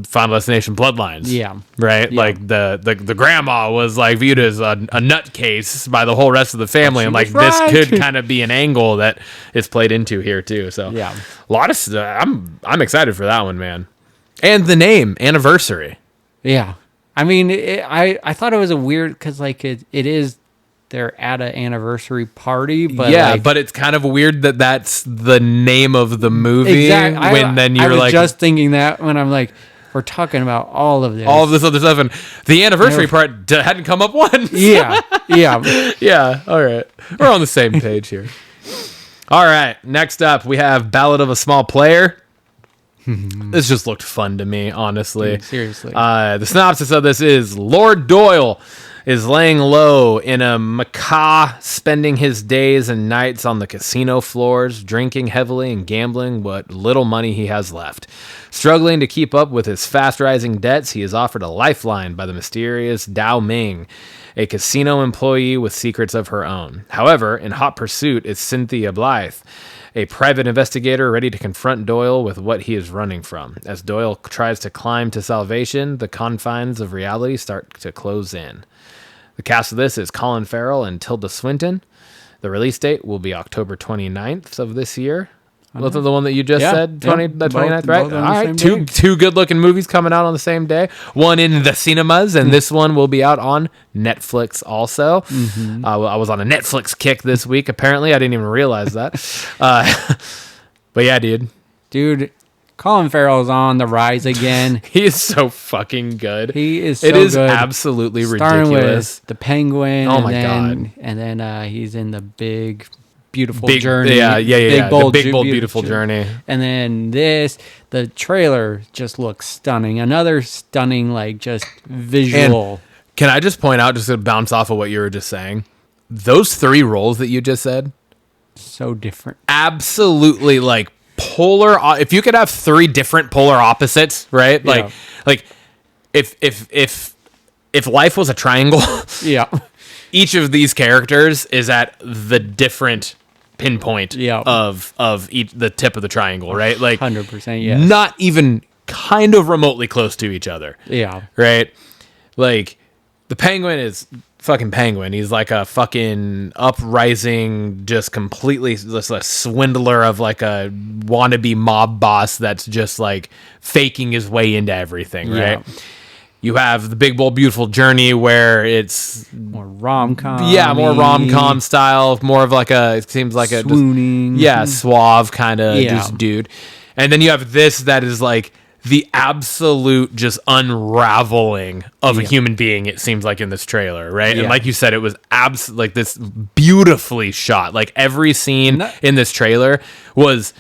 Final Destination Bloodlines. Yeah. Right? Yeah. Like the grandma was like viewed as a nutcase by the whole rest of the family, and like right. this could kind of be an angle that is played into here too. So yeah, a lot of I'm excited for that one, man. And the name Anniversary. Yeah. I mean, I thought it was a weird, because like it is, they're at an anniversary party, but yeah, like, but it's kind of weird that that's the name of the movie. exactly. When then you're I was like, just thinking that when I'm like, We're talking about all of this. All of this other stuff, and the anniversary part hadn't come up once. Yeah. Yeah. All right. We're on the same page here. All right. Next up, we have Ballad of a Small Player. This just looked fun to me, honestly. Seriously. The synopsis of this is Lord Doyle is laying low in a macaw, spending his days and nights on the casino floors, drinking heavily and gambling what little money he has left. Struggling to keep up with his fast-rising debts, he is offered a lifeline by the mysterious Dao Ming, a casino employee with secrets of her own. However, in hot pursuit is Cynthia Blythe, a private investigator ready to confront Doyle with what he is running from. As Doyle tries to climb to salvation, the confines of reality start to close in. The cast of this is Colin Farrell and Tilda Swinton. The release date will be October 29th of this year. Was the one that you just said? The 29th, right? All right. Two good-looking movies coming out on the same day. One in the cinemas, and this one will be out on Netflix also. I was on a Netflix kick this week, apparently. I didn't even realize that. But yeah, dude. Colin Farrell's on the rise again. He is so fucking good. He is so good. It is good. absolutely Starting ridiculous. With the Penguin. Oh, my God. And then he's in the Big Beautiful Journey. Big Bold Beautiful Journey. And then the trailer just looks stunning. Another stunning, like, just visual. And can I just point out, just to bounce off of what you were just saying, those three roles that you just said, so different. Absolutely, like, polar. If you could have three different polar opposites, right? Yeah. Like if life was a triangle, yeah, each of these characters is at the different pinpoint of the tip of the triangle, right? Like 100%, yes. Not even kind of remotely close to each other. Yeah. Right? Like the Penguin is fucking Penguin. He's like a fucking uprising, just completely just a swindler of like a wannabe mob boss that's just like faking his way into everything, right? Yeah. You have the Big Bold Beautiful Journey where it's more rom-com. Yeah, more rom-com style, more of like it seems like swooning. Suave kind of just dude. And then you have this that is like the absolute just unraveling of a human being, it seems like in this trailer, right? Yeah. And like you said, it was like this beautifully shot. Like every scene in this trailer was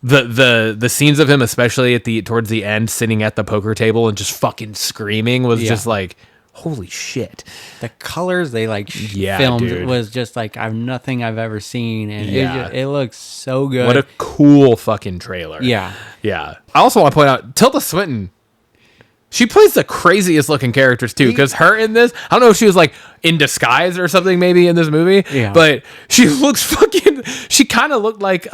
the scenes of him, especially towards the end, sitting at the poker table and just fucking screaming, was just like, holy shit. The colors they filmed was just like nothing I've ever seen, and it looks so good. What a cool fucking trailer. Yeah. I also want to point out Tilda Swinton. She plays the craziest looking characters too, because her in this, I don't know if she was like in disguise or something maybe in this movie, but she looks she kind of looked like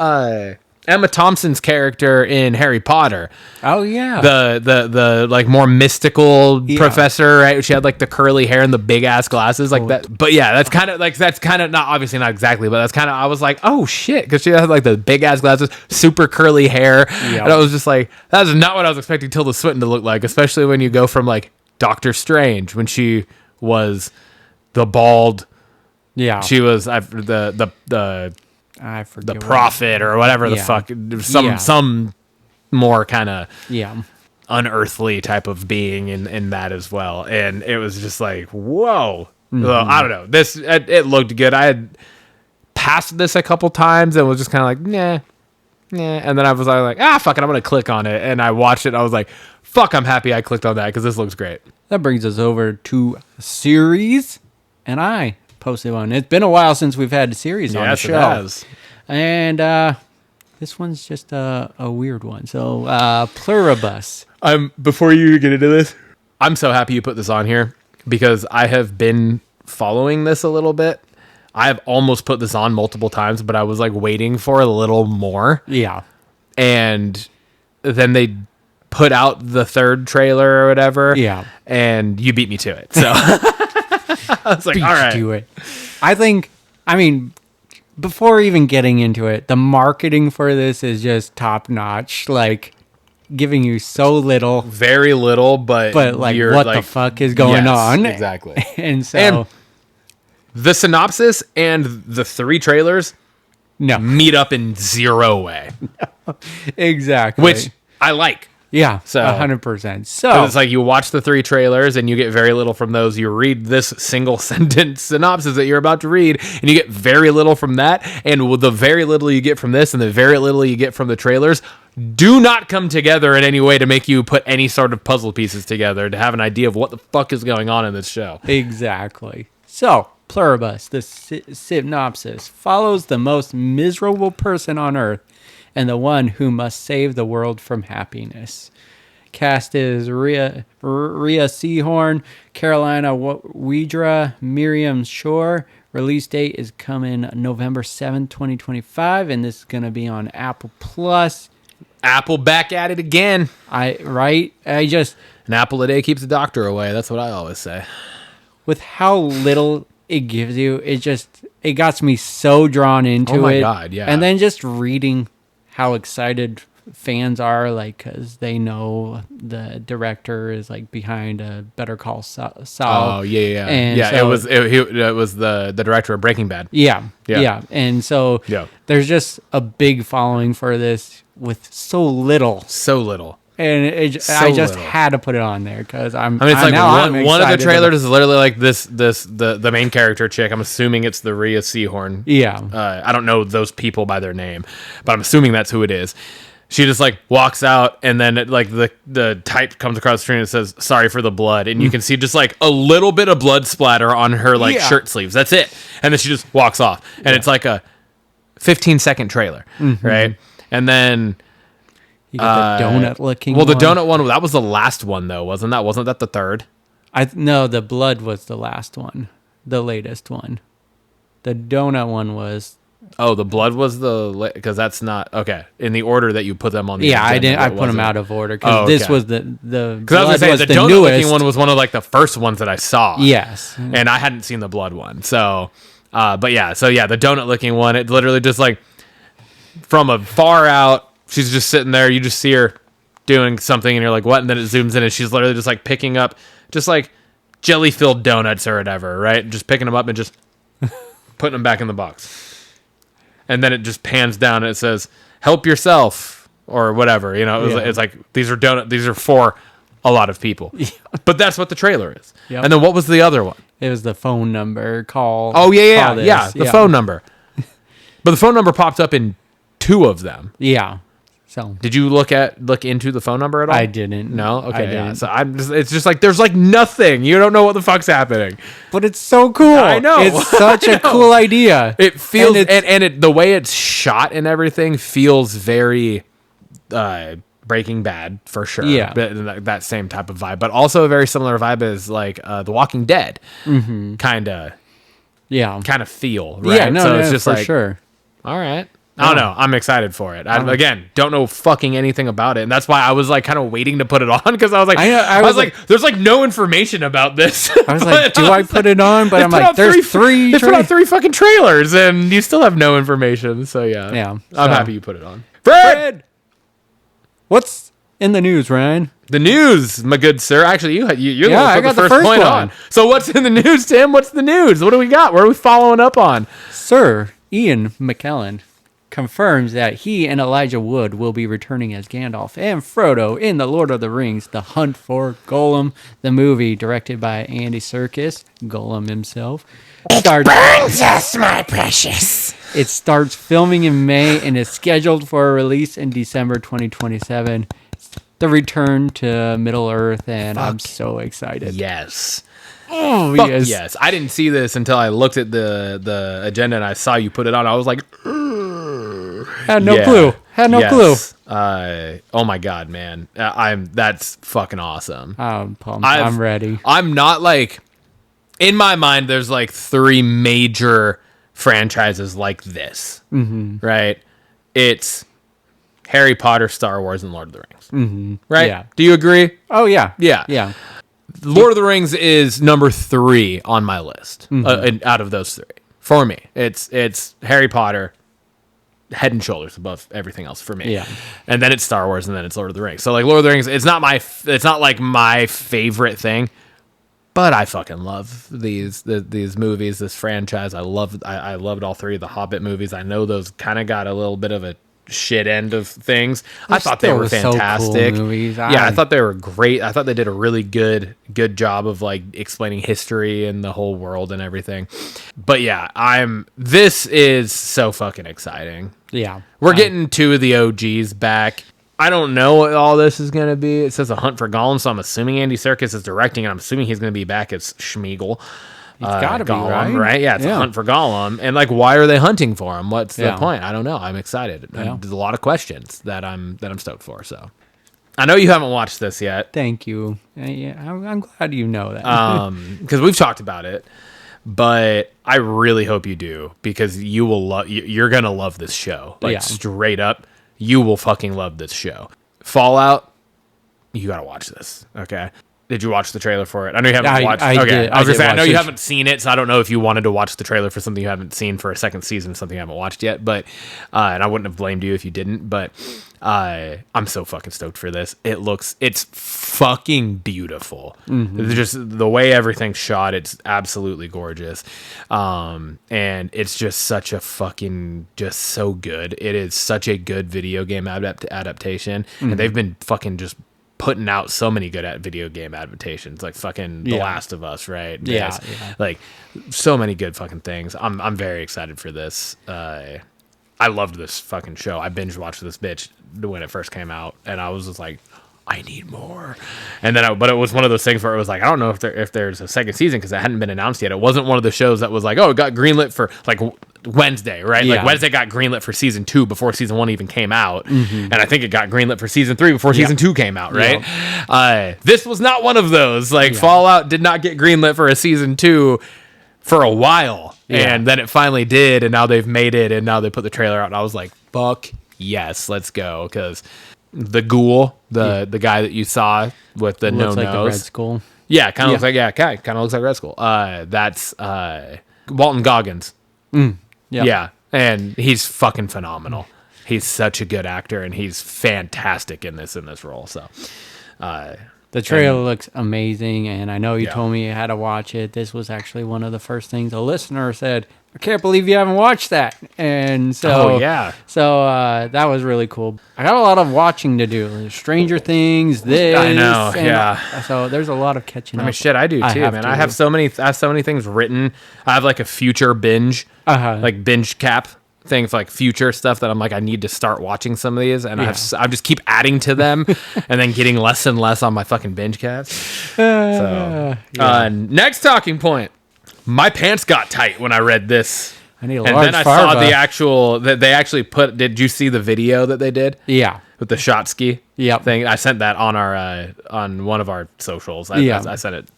Emma Thompson's character in Harry Potter. Oh yeah, the like more mystical professor, right? She had like the curly hair and the big ass glasses, like that. But yeah, that's kind of not obviously not exactly, but that's kind of, I was like, oh shit, because she had like the big ass glasses, super curly hair, and I was just like, that's not what I was expecting Tilda Swinton to look like, especially when you go from like Doctor Strange when she was the bald, she was I forget the prophet or whatever the fuck, some more kind of unearthly type of being in that as well, and it was just like, whoa. Well, I don't know, it looked good. I had passed this a couple times and was just kind of like nah, and then I was like fuck it, I'm gonna click on it, and I watched it and I was like, fuck, I'm happy I clicked on that because this looks great. That brings us over to a series, and I posted one. It's been a while since we've had a series on the show. It has. And this one's just a weird one. So, Pluribus. Before you get into this, I'm so happy you put this on here because I have been following this a little bit. I have almost put this on multiple times, but I was like waiting for a little more. Yeah. And then they put out the third trailer or whatever. Yeah. And you beat me to it. So I was like, all right. Do it. I mean, before even getting into it, the marketing for this is just top notch. Like, giving you so little. Very little, but like, what the fuck is going on? Exactly. And so. The synopsis and the three trailers meet up in zero way. No, exactly. Which I like. Yeah, So 100%. So 'cause it's like you watch the 3 trailers and you get very little from those. You read this single sentence synopsis that you're about to read, and you get very little from that. And with the very little you get from this and the very little you get from the trailers do not come together in any way to make you put any sort of puzzle pieces together to have an idea of what the fuck is going on in this show. exactly. So Pluribus, the synopsis, follows the most miserable person on earth and the one who must save the world from happiness. Cast is Rhea Seahorn, Carolina Wedra, Miriam Shore. Release date is coming November 7th, 2025, and this is going to be on Apple Plus. Apple back at it again. An apple a day keeps the doctor away. That's what I always say. With how little it gives you, it got me so drawn into it. Oh my God, yeah. And then just reading how excited fans are, like, because they know the director is like behind a Better Call Saul. Oh yeah. And yeah, so, it was the director of Breaking Bad. Yeah. And so there's just a big following for this with so little. And I just had to put it on there because I'm it's like I'm one of the trailers is literally like the main character chick. I'm assuming it's the Rhea Seahorn. Yeah. I don't know those people by their name, but I'm assuming that's who it is. She just like walks out, and then the type comes across the screen and says, "Sorry for the blood," and you can see just like a little bit of blood splatter on her shirt sleeves. That's it, and then she just walks off, and it's like a 15-second trailer, right? And then you got the donut looking. Well, the donut one, that was the last one though, wasn't that? Wasn't that the third? No, the blood was the last one, the latest one. The donut one was. Oh, the blood was because that's not okay in the order that you put them on. Yeah, I didn't. I put them out of order because this was the. Because I was gonna say the donut looking one was one of like the first ones that I saw. Yes, and I hadn't seen the blood one. So, but yeah, the donut looking one, it literally just like from a far out, she's just sitting there. You just see her doing something, and you're like, what? And then it zooms in, and she's literally just like picking up just like jelly filled donuts or whatever, right? Just picking them up and just putting them back in the box. And then it just pans down and it says, "Help yourself," or whatever. You know, it's like these are donuts. These are for a lot of people. Yeah. But that's what the trailer is. Yep. And then what was the other one? It was the phone number. Call. Oh yeah. The phone number. But the phone number popped up in 2 of them. Yeah. So did you look into the phone number at all? I didn't. No. Okay. Yeah. So it's just like there's like nothing. You don't know what the fuck's happening. But it's so cool. I know. It's such a cool idea. It feels and the way it's shot and everything feels very Breaking Bad for sure. Yeah. That same type of vibe, but also a very similar vibe as like The Walking Dead. Kind of. Yeah. Kind of feel. Right? Yeah. No. So it's just for like, sure. All right. I don't know. I'm excited for it. Again, don't know fucking anything about it, and that's why I was like kind of waiting to put it on because I was like, I was like, there's like no information about this. I was like, do I put it on? But I'm like, there's three. They put out 3 fucking trailers, and you still have no information. So yeah. I'm happy you put it on. Fred, what's in the news, Ryan? The news, my good sir. Actually, you're I got the first point one on. So what's in the news, Tim? What's the news? What do we got? What are we following up on? Sir Ian McKellen confirms that he and Elijah Wood will be returning as Gandalf and Frodo in The Lord of the Rings, The Hunt for Gollum, the movie directed by Andy Serkis, Gollum himself. Burns us, my precious. It starts filming in May and is scheduled for a release in December 2027. The return to Middle Earth, and I'm so excited. Yes. Oh, yes. I didn't see this until I looked at the agenda and I saw you put it on. I was like, had no clue. Clue. Oh my God, man. That's fucking awesome. I'm pumped. I'm ready. I'm not like, in my mind, there's like 3 major franchises like this, right? It's Harry Potter, Star Wars, and Lord of the Rings, right? Yeah. Do you agree? Oh, yeah. Yeah. Lord of the Rings is number 3 on my list out of those 3. For me, it's Harry Potter, head and shoulders above everything else for me. Yeah. And then it's Star Wars, and then it's Lord of the Rings. So like Lord of the Rings, it's not like my favorite thing, but I fucking love these movies, this franchise. I loved all 3 of the Hobbit movies. I know those kind of got a little bit of a shit end of things. I thought they still were so cool fantastic. movies. I thought they were great. I thought they did a really good job of like explaining history and the whole world and everything. But yeah, this is so fucking exciting. Yeah. We're getting two of the OGs back. I don't know what all this is going to be. It says A Hunt for Gollum, so I'm assuming Andy Serkis is directing, and I'm assuming he's going to be back as Schmeagol. It's got to be, Gollum, right? Yeah, it's A Hunt for Gollum. And like, why are they hunting for him? What's the point? I don't know. I'm excited. Yeah. There's a lot of questions that I'm stoked for. So I know you haven't watched this yet. Thank you. Yeah, I'm glad you know that. Because we've talked about it. But I really hope you do, because you will love. You're gonna love this show. Like straight up, you will fucking love this show. Fallout, you gotta watch this. Okay. Did you watch the trailer for it? I know you haven't watched. I did. I was gonna say I know you haven't seen it, so I don't know if you wanted to watch the trailer for something you haven't seen for a second season, something you haven't watched yet. But and I wouldn't have blamed you if you didn't. But I'm so fucking stoked for this. It's fucking beautiful. Mm-hmm. Just the way everything's shot, it's absolutely gorgeous. And it's just such a fucking just so good. It is such a good video game adaptation, and they've been fucking just putting out so many good video game adaptations, like fucking The Last of Us, right? Yeah. Like so many good fucking things. I'm very excited for this. I loved this fucking show. I binge watched this bitch when it first came out, and I was just like, I need more. And then, but it was one of those things where it was like, I don't know if there's a second season, because it hadn't been announced yet. It wasn't one of the shows that was like, oh, it got greenlit for like Wednesday, right? Yeah. Like Wednesday got greenlit for season 2 before season 1 even came out, and I think it got greenlit for season 3 before season 2 came out, right? This was not one of those. Like Fallout did not get greenlit for a season 2 for a while, and then it finally did, and now they've made it, and now they put the trailer out, and I was like, fuck yes, let's go, because the ghoul, the guy that you saw with the no nose, like the Red Skull. Yeah, kind of looks like kind of looks like Red Skull. That's Walton Goggins. Yeah, and he's fucking phenomenal. He's such a good actor, and he's fantastic in this role. So, the trailer looks amazing, and I know you told me you had to watch it. This was actually one of the first things a listener said. I can't believe you haven't watched that. And so, that was really cool. I got a lot of watching to do. Stranger Things, this. I know, So there's a lot of catching up. I mean, shit, I do too, man. I have so many things written. I have like a future binge, like Bingecap thing for like future stuff that I'm like, I need to start watching some of these, and I just keep adding to them, and then getting less and less on my fucking Bingecats. Next talking point. My pants got tight when I read this. I need a and large then I farva. saw the actual that they actually put. Did you see the video that they did? Yeah, with the shot ski. Yep. Thing. I sent that on our on one of our socials. I sent it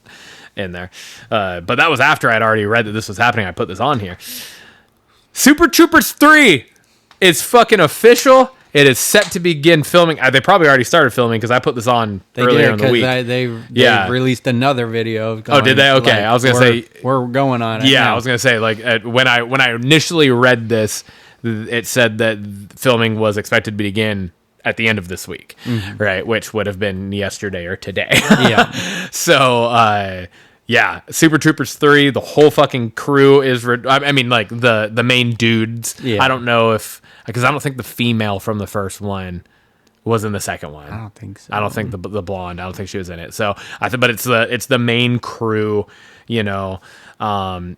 in there, but that was after I'd already read that this was happening. I put this on here. Super Troopers 3 is fucking official. It is set to begin filming. They probably already started filming, because I put this on earlier in the week. They released another video. Oh, did they? Okay, I was gonna say we're going on it. Yeah, now. I was gonna say like when I initially read this, it said that filming was expected to begin at the end of this week, right? Which would have been yesterday or today. Yeah. So. Super Troopers 3, the whole fucking crew is... I mean, like, the main dudes. Yeah. I don't know if... Because I don't think the female from the first one was in the second one. I don't think so. I don't think the blonde, I don't think she was in it. So, but it's the main crew, you know, and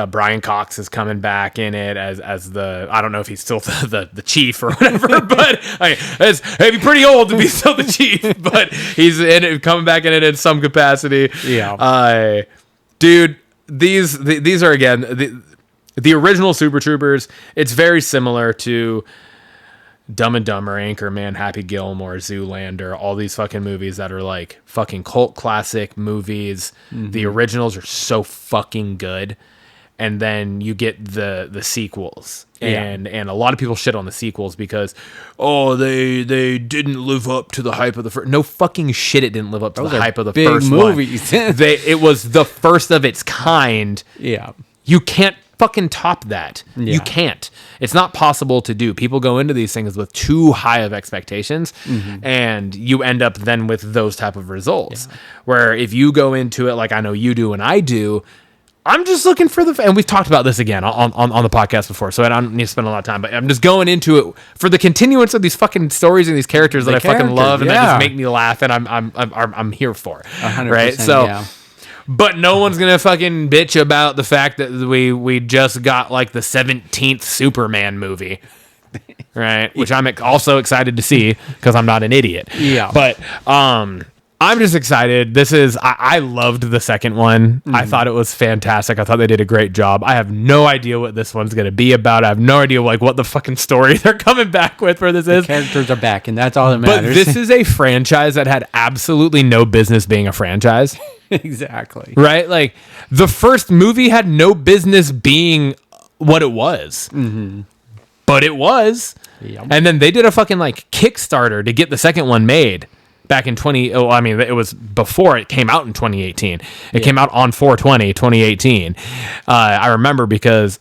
Brian Cox is coming back in it as the, I don't know if he's still the chief or whatever, but he'd be pretty old to be still the chief, but he's in it, coming back in it in some capacity. Yeah. Dude, these are again the original Super Troopers. It's very similar to Dumb and Dumber, Anchorman, Happy Gilmore, Zoolander, all these fucking movies that are like fucking cult classic movies. The originals are so fucking good. And then you get the sequels, and a lot of people shit on the sequels because, they didn't live up to the hype of the first. No fucking shit, it didn't live up to the hype of the first movies. One. It was the first of its kind. Yeah, you can't fucking top that. Yeah. You can't. It's not possible to do. People go into these things with too high of expectations, and you end up then with those type of results. Yeah. Where if you go into it like I know you do and I do. I'm just looking for and we've talked about this again on the podcast before, so I don't need to spend a lot of time, but I'm just going into it for the continuance of these fucking stories and these characters that I fucking love and that just make me laugh, and I'm here for. 100%, right? So, but no one's gonna fucking bitch about the fact that we just got like the 17th Superman movie. Right? Which I'm also excited to see because I'm not an idiot. Yeah. But I'm just excited. I loved the second one. I thought it was fantastic. I thought they did a great job. I have no idea what this one's going to be about. I have no idea like what the fucking story they're coming back with for this is. The characters are back, and that's all that matters. But this is a franchise that had absolutely no business being a franchise. Exactly. Right? Like, the first movie had no business being what it was. Mm-hmm. But it was. Yep. And then they did a fucking, like, Kickstarter to get the second one made. Back in it was before it came out in 2018. It came out on 4/20/2018. I remember because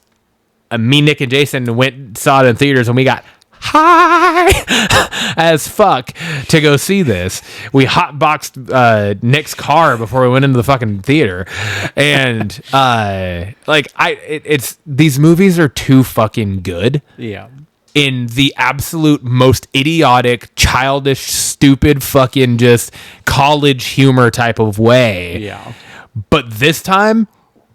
me, Nick, and Jason saw it in theaters, and we got high as fuck to go see this. We hotboxed Nick's car before we went into the fucking theater, and it's these movies are too fucking good. Yeah. In the absolute most idiotic, childish, stupid, fucking just college humor type of way. Yeah. But this time,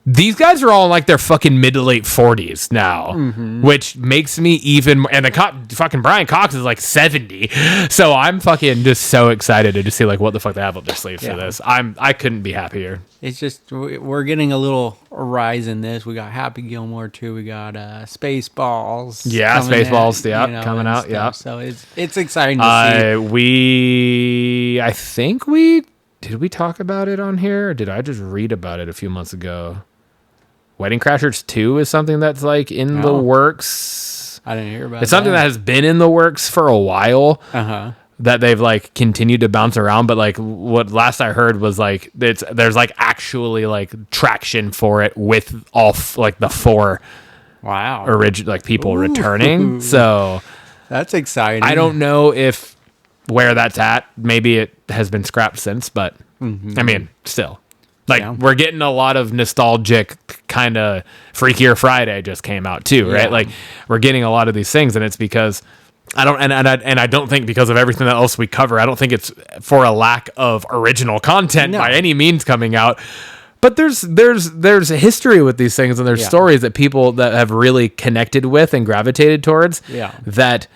these guys are all in like their fucking mid to late 40s now, which makes me even. And fucking Brian Cox is like 70, so I'm fucking just so excited to just see like what the fuck they have up their sleeves for this. I couldn't be happier. It's just we're getting a little rise in this. We got Happy Gilmore too. We got Spaceballs. Yeah, Spaceballs. Yeah, coming out. Stuff. Yeah, so it's exciting to see. I think did we talk about it on here? Or did I just read about it a few months ago? Wedding Crashers 2 is something that's like in the works. I didn't hear about it. It's something that has been in the works for a while. That they've like continued to bounce around, but like what last I heard was like there's like actually like traction for it with all like the 4 original like people returning. So that's exciting. I don't know if where that's at. Maybe it has been scrapped since, but I mean, still. Like, we're getting a lot of nostalgic kind of Freakier Friday just came out too, right? Like, we're getting a lot of these things, and it's because I don't think because of everything else we cover, I don't think it's for a lack of original content by any means coming out. But there's a history with these things, and there's stories that people that have really connected with and gravitated towards that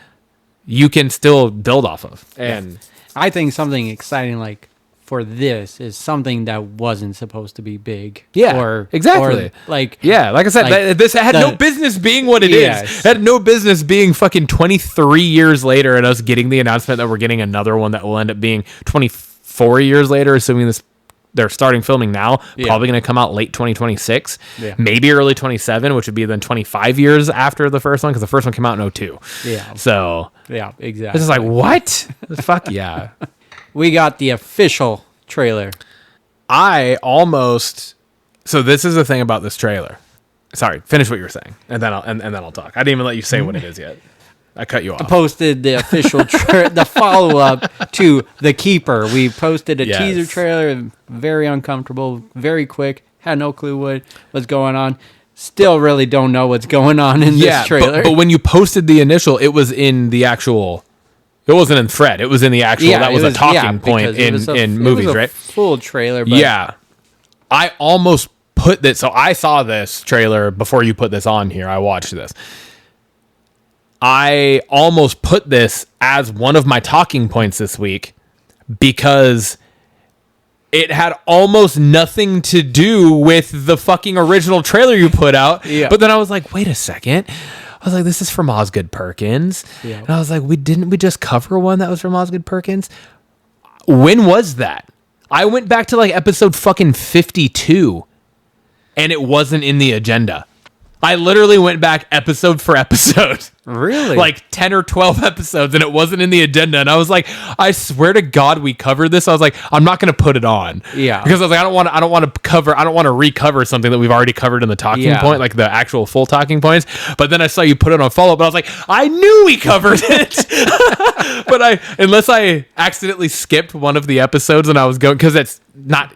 you can still build off of. And I think something exciting like for this is something that wasn't supposed to be big. Yeah, or exactly. Or like I said, this had no business being what it is. It had no business being fucking 23 years later and us getting the announcement that we're getting another one that will end up being 24 years later, assuming they're starting filming now, probably going to come out late 2026, maybe early 27, which would be then 25 years after the first one, because the first one came out in 2002. Yeah. So, exactly. It's just like, what? Fuck yeah. We got the official trailer. So this is the thing about this trailer. Sorry, finish what you were saying, and then I'll talk. I didn't even let you say what it is yet. I cut you off. I posted the official the follow-up to The Keeper. We posted a teaser trailer, very uncomfortable, very quick, had no clue what's going on. Still really don't know what's going on in this trailer. But when you posted the initial, it was in the actual... It wasn't in thread. It was in the actual... that was a talking point in movies, right? Full trailer. But I almost put this... So I saw this trailer before you put this on here. I watched this. I almost put this as one of my talking points this week because it had almost nothing to do with the fucking original trailer you put out. Yeah. But then I was like, wait a second. I was like, this is from Osgood Perkins. Yeah. And I was like, we just cover one that was from Osgood Perkins? When was that? I went back to like episode fucking 52 and it wasn't in the agenda. I literally went back episode for episode. Really? Like 10 or 12 episodes, and it wasn't in the agenda. And I was like, I swear to God, we covered this. I was like, I'm not going to put it on. Yeah. Because I was like, I don't want to recover something that we've already covered in the talking point, like the actual full talking points. But then I saw you put it on follow-up, but I was like, I knew we covered it. But unless I accidentally skipped one of the episodes and I was going, because it's not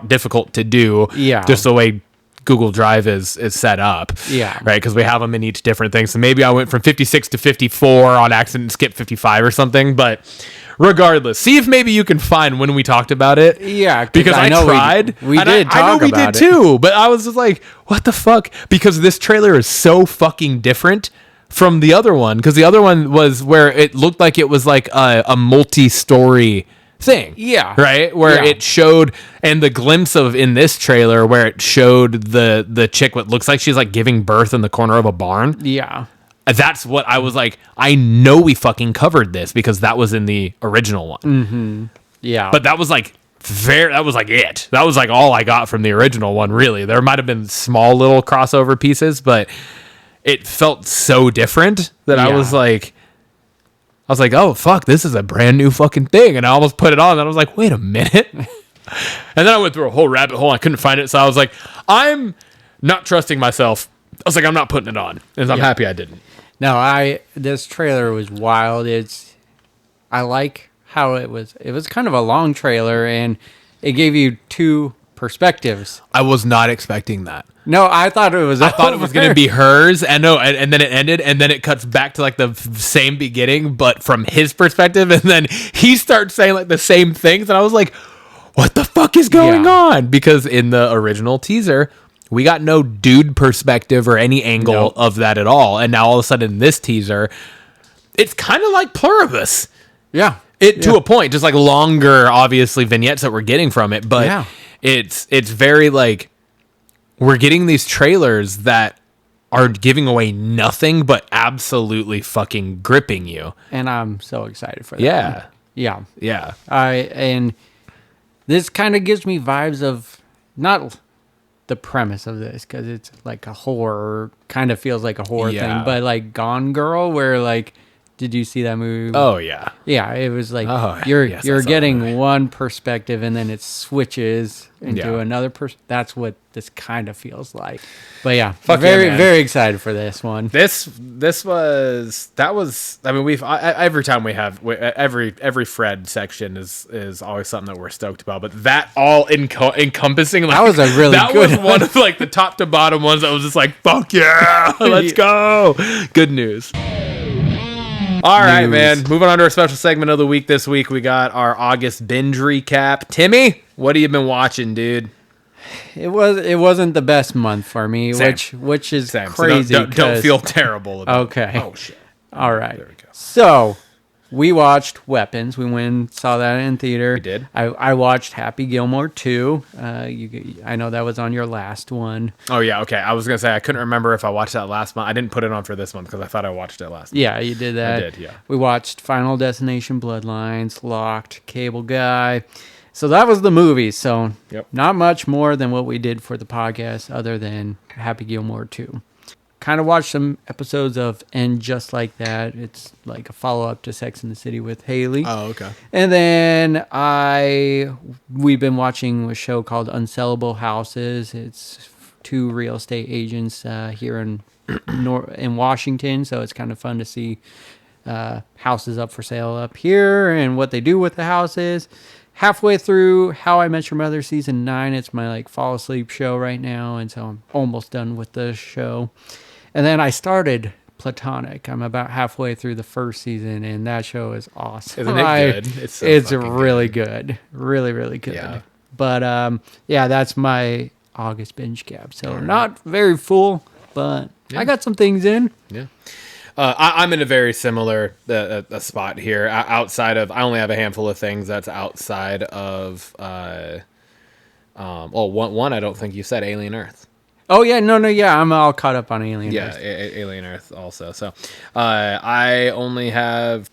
difficult to do. Yeah. Just the way Google Drive is set up. Yeah. Right, because we have them in each different thing. So maybe I went from 56 to 54 on accident and skipped 55 or something. But regardless, see if maybe you can find when we talked about it. Yeah, because I know tried. We did talk I know we about did it. too. But I was just like, what the fuck? Because this trailer is so fucking different from the other one. Because the other one was where it looked like it was like a multi-story thing. Yeah. Right? Where it showed, and the glimpse of in this trailer where it showed the chick what looks like she's like giving birth in the corner of a barn. Yeah. That's what I was like, I know we fucking covered this because that was in the original one. Mm-hmm. Yeah. But that was like that was like it. That was like all I got from the original one, really. There might have been small little crossover pieces, but it felt so different that I was like, oh, fuck, this is a brand new fucking thing. And I almost put it on and I was like, wait a minute. And then I went through a whole rabbit hole. I couldn't find it. So I was like, I'm not trusting myself. I was like, I'm not putting it on. And I'm happy I didn't. No, this trailer was wild. I like how it was kind of a long trailer and it gave you two perspectives. I was not expecting that. No, I thought it was going to be hers, and then it ended, and then it cuts back to like the same beginning, but from his perspective, and then he starts saying like the same things, and I was like, what the fuck is going on? Because in the original teaser, we got no dude perspective or any angle of that at all, and now all of a sudden in this teaser, it's kind of like Pluribus. Yeah. To a point, just like longer, obviously, vignettes that we're getting from it, but it's very like, we're getting these trailers that are giving away nothing but absolutely fucking gripping you. And I'm so excited for that. Yeah. Yeah. Yeah. And this kind of gives me vibes of not the premise of this, because it's like a horror, kind of feels like a horror thing, but like Gone Girl, where like, did you see that movie? Oh yeah. Yeah, it was like you're getting one perspective and then it switches into another person. That's what this kind of feels like. But yeah, very excited for this one. I mean, every time we have every Fred section is always something that we're stoked about. But that all encompassing, like, that was a really that good was one of like the top to bottom ones that was just like, fuck yeah, let's go. Good news. All right, man. Moving on to our special segment of the week. This week we got our August binge recap. Timmy, what have you been watching, dude? It wasn't the best month for me, which is crazy. So don't feel terrible about it. Okay. Oh shit. All right. There we go. So we watched Weapons. We went and saw that in theater. We did. I watched Happy Gilmore 2. I know that was on your last one. Oh, yeah. Okay. I was going to say, I couldn't remember if I watched that last month. I didn't put it on for this month because I thought I watched it last month. Yeah, you did that. I did, yeah. We watched Final Destination, Bloodlines, Locked, Cable Guy. So that was the movie. So not much more than what we did for the podcast other than Happy Gilmore 2. Kind of watched some episodes of And Just Like That. It's like a follow-up to Sex and the City with Haley. Oh, okay. And then we've been watching a show called Unsellable Houses. It's two real estate agents here in Washington, so it's kind of fun to see houses up for sale up here and what they do with the houses. Halfway through How I Met Your Mother season 9. It's my like fall asleep show right now, and so I'm almost done with the show. And then I started Platonic. I'm about halfway through the first season, and that show is awesome. Isn't it good? It's really good. Really, really good. Yeah. But that's my August binge cap. So not very full, but I got some things in. Yeah. I'm in a very similar spot here. Outside of, I only have a handful of things that's outside of. One I don't think you said, Alien Earth. Oh yeah, no, yeah, I'm all caught up on Alien Earth. Yeah, Alien Earth also. So, I only have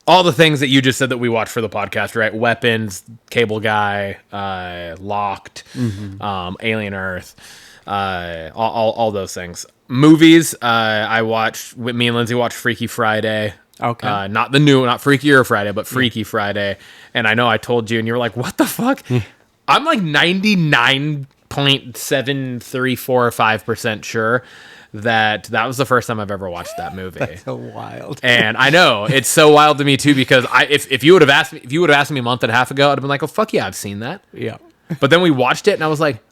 all the things that you just said that we watched for the podcast, right? Weapons, Cable Guy, Locked, Alien Earth, all those things. Movies, me and Lindsay watched Freaky Friday. Okay. Not Freakier Friday, but Freaky Friday. And I know I told you, and you were like, what the fuck? I'm like 99.734 sure that was the first time I've ever watched that movie. That's so wild. And I know it's so wild to me too, because if you would have asked me a month and a half ago, I'd have been like, oh fuck yeah, I've seen that. Yeah. But then we watched it and I was like,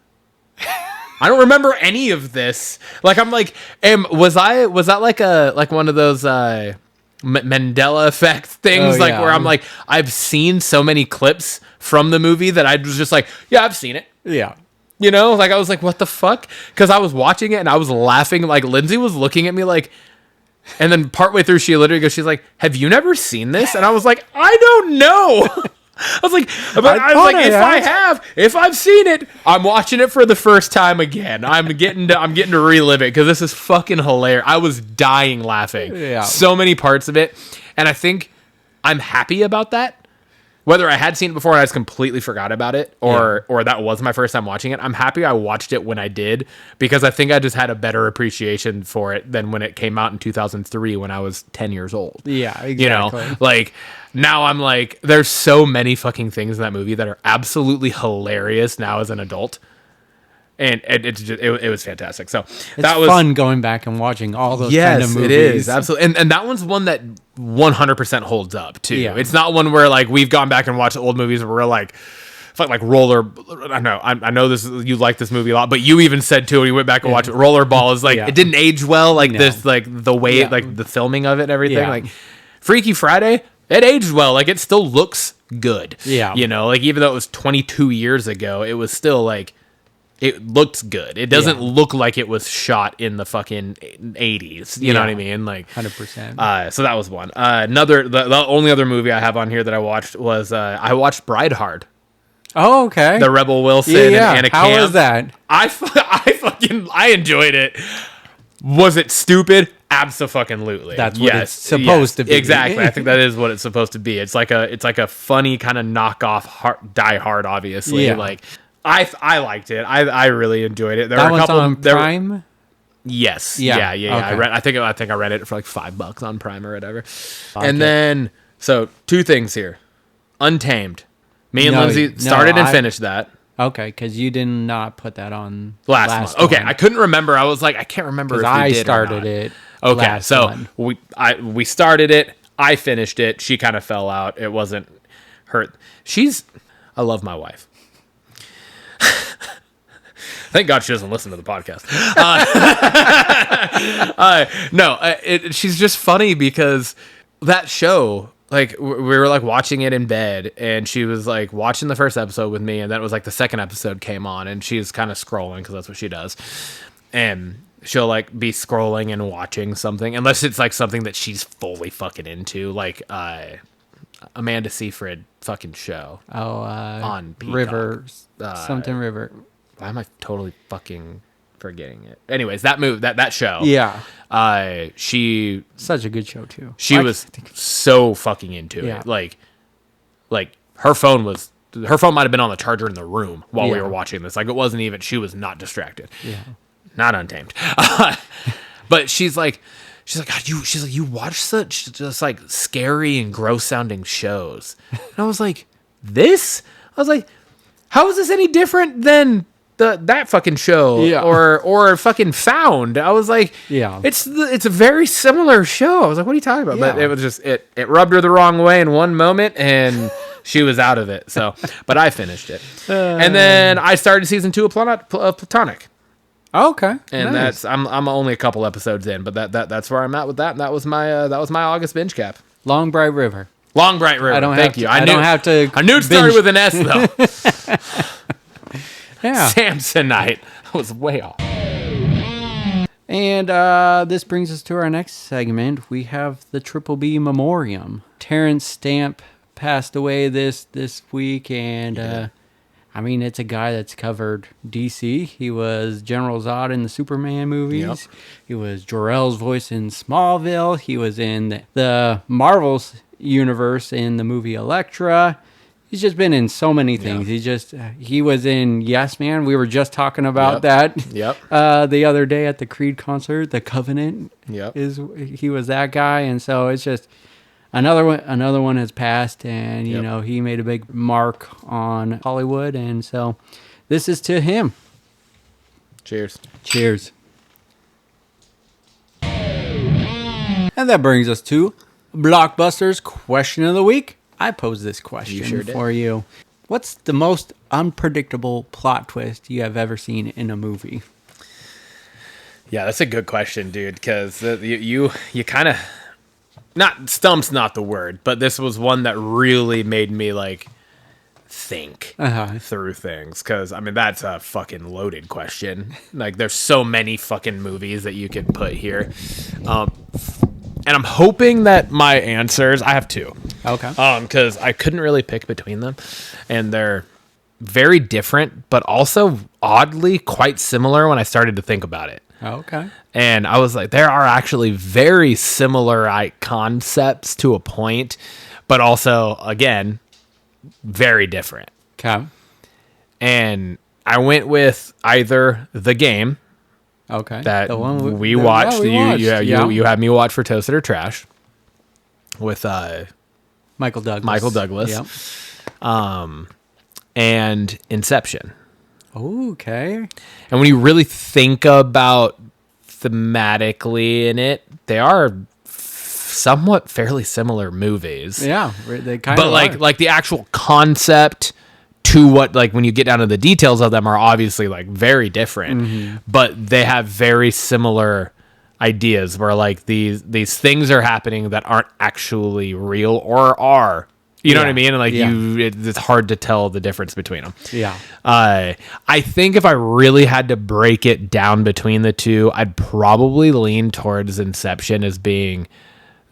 I don't remember any of this. Like, I'm like, was that like one of those Mandela effect things, like where I'm like, I've seen so many clips from the movie that I was just like, yeah, I've seen it. Yeah. You know, like I was like, what the fuck? Because I was watching it and I was laughing. Like Lindsay was looking at me like, and then partway through she literally goes, she's like, have you never seen this? And I was like, I don't know. I was like, if I've seen it, I'm watching it for the first time again. I'm getting to relive it because this is fucking hilarious. I was dying laughing. Yeah. So many parts of it. And I think I'm happy about that. Whether I had seen it before and I just completely forgot about it, or that was my first time watching it, I'm happy I watched it when I did, because I think I just had a better appreciation for it than when it came out in 2003 when I was 10 years old. Yeah, exactly. You know, like now I'm like, there's so many fucking things in that movie that are absolutely hilarious now as an adult. And it was fantastic. So that was fun going back and watching all those kind of movies. It is, absolutely. And that one's one that 100% holds up too. Yeah. It's not one where like we've gone back and watched old movies where we're like Roller. I know this. You like this movie a lot, but you even said too when you went back and watched it. Rollerball is like it didn't age well. Like this, like the way, like the filming of it, and everything. Yeah. Like Freaky Friday, it aged well. Like it still looks good. Yeah, you know, like even though it was 22 years ago, it was still like. It looked good. It doesn't look like it was shot in the fucking 80s. You know what I mean? Like 100%. So that was one. The only other movie I have on here that I watched was I watched Bride Hard. Oh, okay. The Rebel Wilson and Anna Camp. How was that? I enjoyed it. Was it stupid? Abso-fucking-lutely. That's what it's supposed to be. Exactly. I think that is what it's supposed to be. It's like a funny kind of knockoff Die Hard, obviously. Yeah. Like I liked it. I really enjoyed it. There that were a couple on Prime? Yes. Yeah. Okay. I think I read it for like $5 on Prime or whatever. And then so two things here. Untamed. Me and Lindsay started and finished that. Okay, because you did not put that on last month. Okay, I couldn't remember. I was like, I can't remember if I started it. Okay, so we started it. I finished it. She kind of fell out. It wasn't her. I love my wife. Thank God she doesn't listen to the podcast. She's just funny because that show, like we were like watching it in bed, and she was like watching the first episode with me, and then it was like the second episode came on, and she's kind of scrolling because that's what she does, and she'll like be scrolling and watching something, unless it's like something that she's fully fucking into, like Amanda Seyfried fucking show. On Peacock. River, something River. Why am I totally fucking forgetting it? Anyways, that show. Yeah. She such a good show too. She was so fucking into it. Like her phone might have been on the charger in the room while we were watching this. Like it wasn't even. She was not distracted. Yeah. Not Untamed. But she's like, God, you watch such just like scary and gross sounding shows. And I was like, this? I was like, how is this any different than that fucking show or fucking Found? I was like, it's a very similar show. I was like, what are you talking about? But it was just it rubbed her the wrong way in one moment, and she was out of it. So, but I finished it, and then I started season 2 of Platonic. Okay, and that's I'm only a couple episodes in, but that's where I'm at with that. And that was my August binge cap. Long Bright River. Long Bright River. Thank you. I knew it started with an S though. Yeah. Samsonite. I was way off. And this brings us to our next segment. We have the B Memoriam. Terrence Stamp passed away this week, and I mean, it's a guy that's covered DC. He was General Zod in the Superman movies. Yep. He was Jor-El's voice in Smallville. He was in the Marvel's universe in the movie Elektra. He's just been in so many things. He was in Yes Man. We were just talking about that the other day at the Creed concert. The Covenant he was that guy, and so it's just another one has passed, and you know, he made a big mark on Hollywood, and so this is to him. Cheers. And that brings us to Blockbusters question of the week. I posed this question for you. What's the most unpredictable plot twist you have ever seen in a movie? Yeah, that's a good question, dude, because you kind of... Not stump's not the word, but this was one that really made me like think through things. Because I mean, that's a fucking loaded question. Like, there's so many fucking movies that you could put here, and I'm hoping that my answers. I have two. Okay. Because I couldn't really pick between them, and they're very different, but also oddly quite similar when I started to think about it. Okay. And I was like, there are actually very similar concepts to a point, but also, again, very different. Okay. And I went with either The Game, Okay. that The one we watched. Yeah, You had me watch for Toasted or Trash with Michael Douglas. Yep. And Inception. Okay. And when you really think about thematically in it, they are somewhat fairly similar movies. Yeah, they kind of. But like the actual concept to what, like, when you get down to the details of them are obviously like very different. Mm-hmm. But they have very similar ideas where like these things are happening that aren't actually real or are. You know what I mean? And like it's hard to tell the difference between them. Yeah. I think if I really had to break it down between the two, I'd probably lean towards Inception as being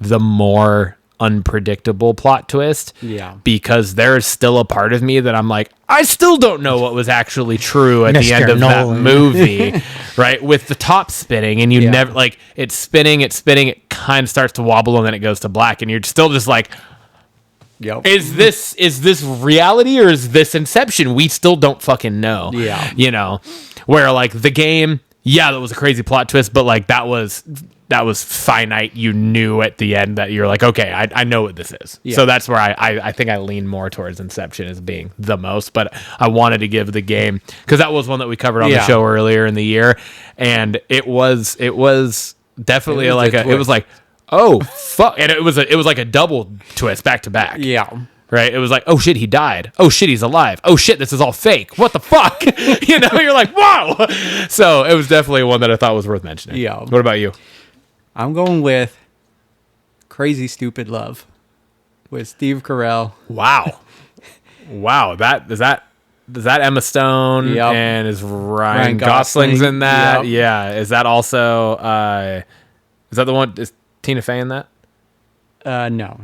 the more unpredictable plot twist. Yeah. Because there's still a part of me that I'm like, I still don't know what was actually true at the end of that movie, right? With the top spinning, and you never, like, it's spinning, it kind of starts to wobble, and then it goes to black, and you're still just like, yep. Is this reality or is this Inception? We still don't fucking know. Yeah. You know, where like The Game, that was a crazy plot twist, but like that was finite. You knew at the end that you're like, okay, I know what this is. Yeah. So that's where I think I lean more towards Inception as being the most, but I wanted to give The Game because that was one that we covered on the show earlier in the year, and it was definitely it was like, oh fuck! And it was like a double twist back to back. Yeah. Right? It was like, oh shit, he died. Oh shit, he's alive. Oh shit, this is all fake. What the fuck? You're like, whoa! So it was definitely one that I thought was worth mentioning. Yeah. What about you? I'm going with Crazy Stupid Love with Steve Carell. Wow. Is that Emma Stone? Yep. And is Ryan Gosling's in that? Yep. Yeah. Is that also is that the one? Is Tina Fey in that? No.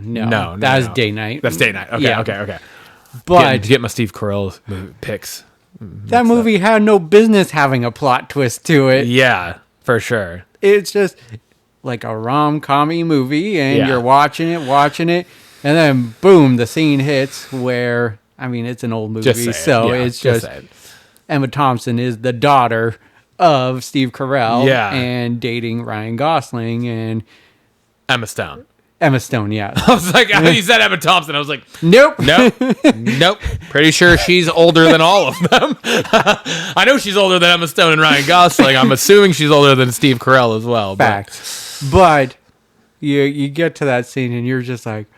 That was Day Night. That's Day Night. Okay, Yeah. okay. But get my Steve Carell picks. that movie had no business having a plot twist to it. Yeah, for sure. It's just like a rom-commy movie, and you're watching it, and then boom, the scene hits where, I mean, it's an old movie, it's just Emma Thompson is the daughter of Steve Carell and dating Ryan Gosling and Emma Stone. Yeah. I was like, you said Emma Thompson. I was like, nope. Pretty sure she's older than all of them. I know she's older than Emma Stone and Ryan Gosling. I'm assuming she's older than Steve Carell as well. Facts. But you get to that scene and you're just like,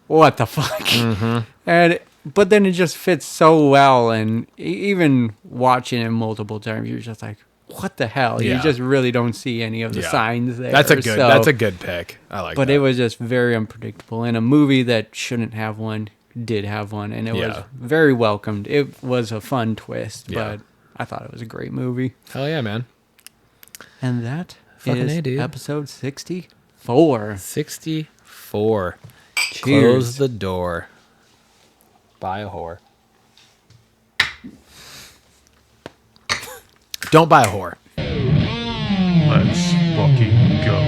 what the fuck? Mm-hmm. But then it just fits so well, and even watching it multiple times, you're just like, what the hell? You just really don't see any of the signs there. That's a good pick. I like that. But it was just very unpredictable. And a movie that shouldn't have one did have one, and it was very welcomed. It was a fun twist, but I thought it was a great movie. Hell yeah, man. And that Fucking is dude. episode 64. 64. Cheers. Close the door. Buy a whore. Don't buy a whore. Let's fucking go.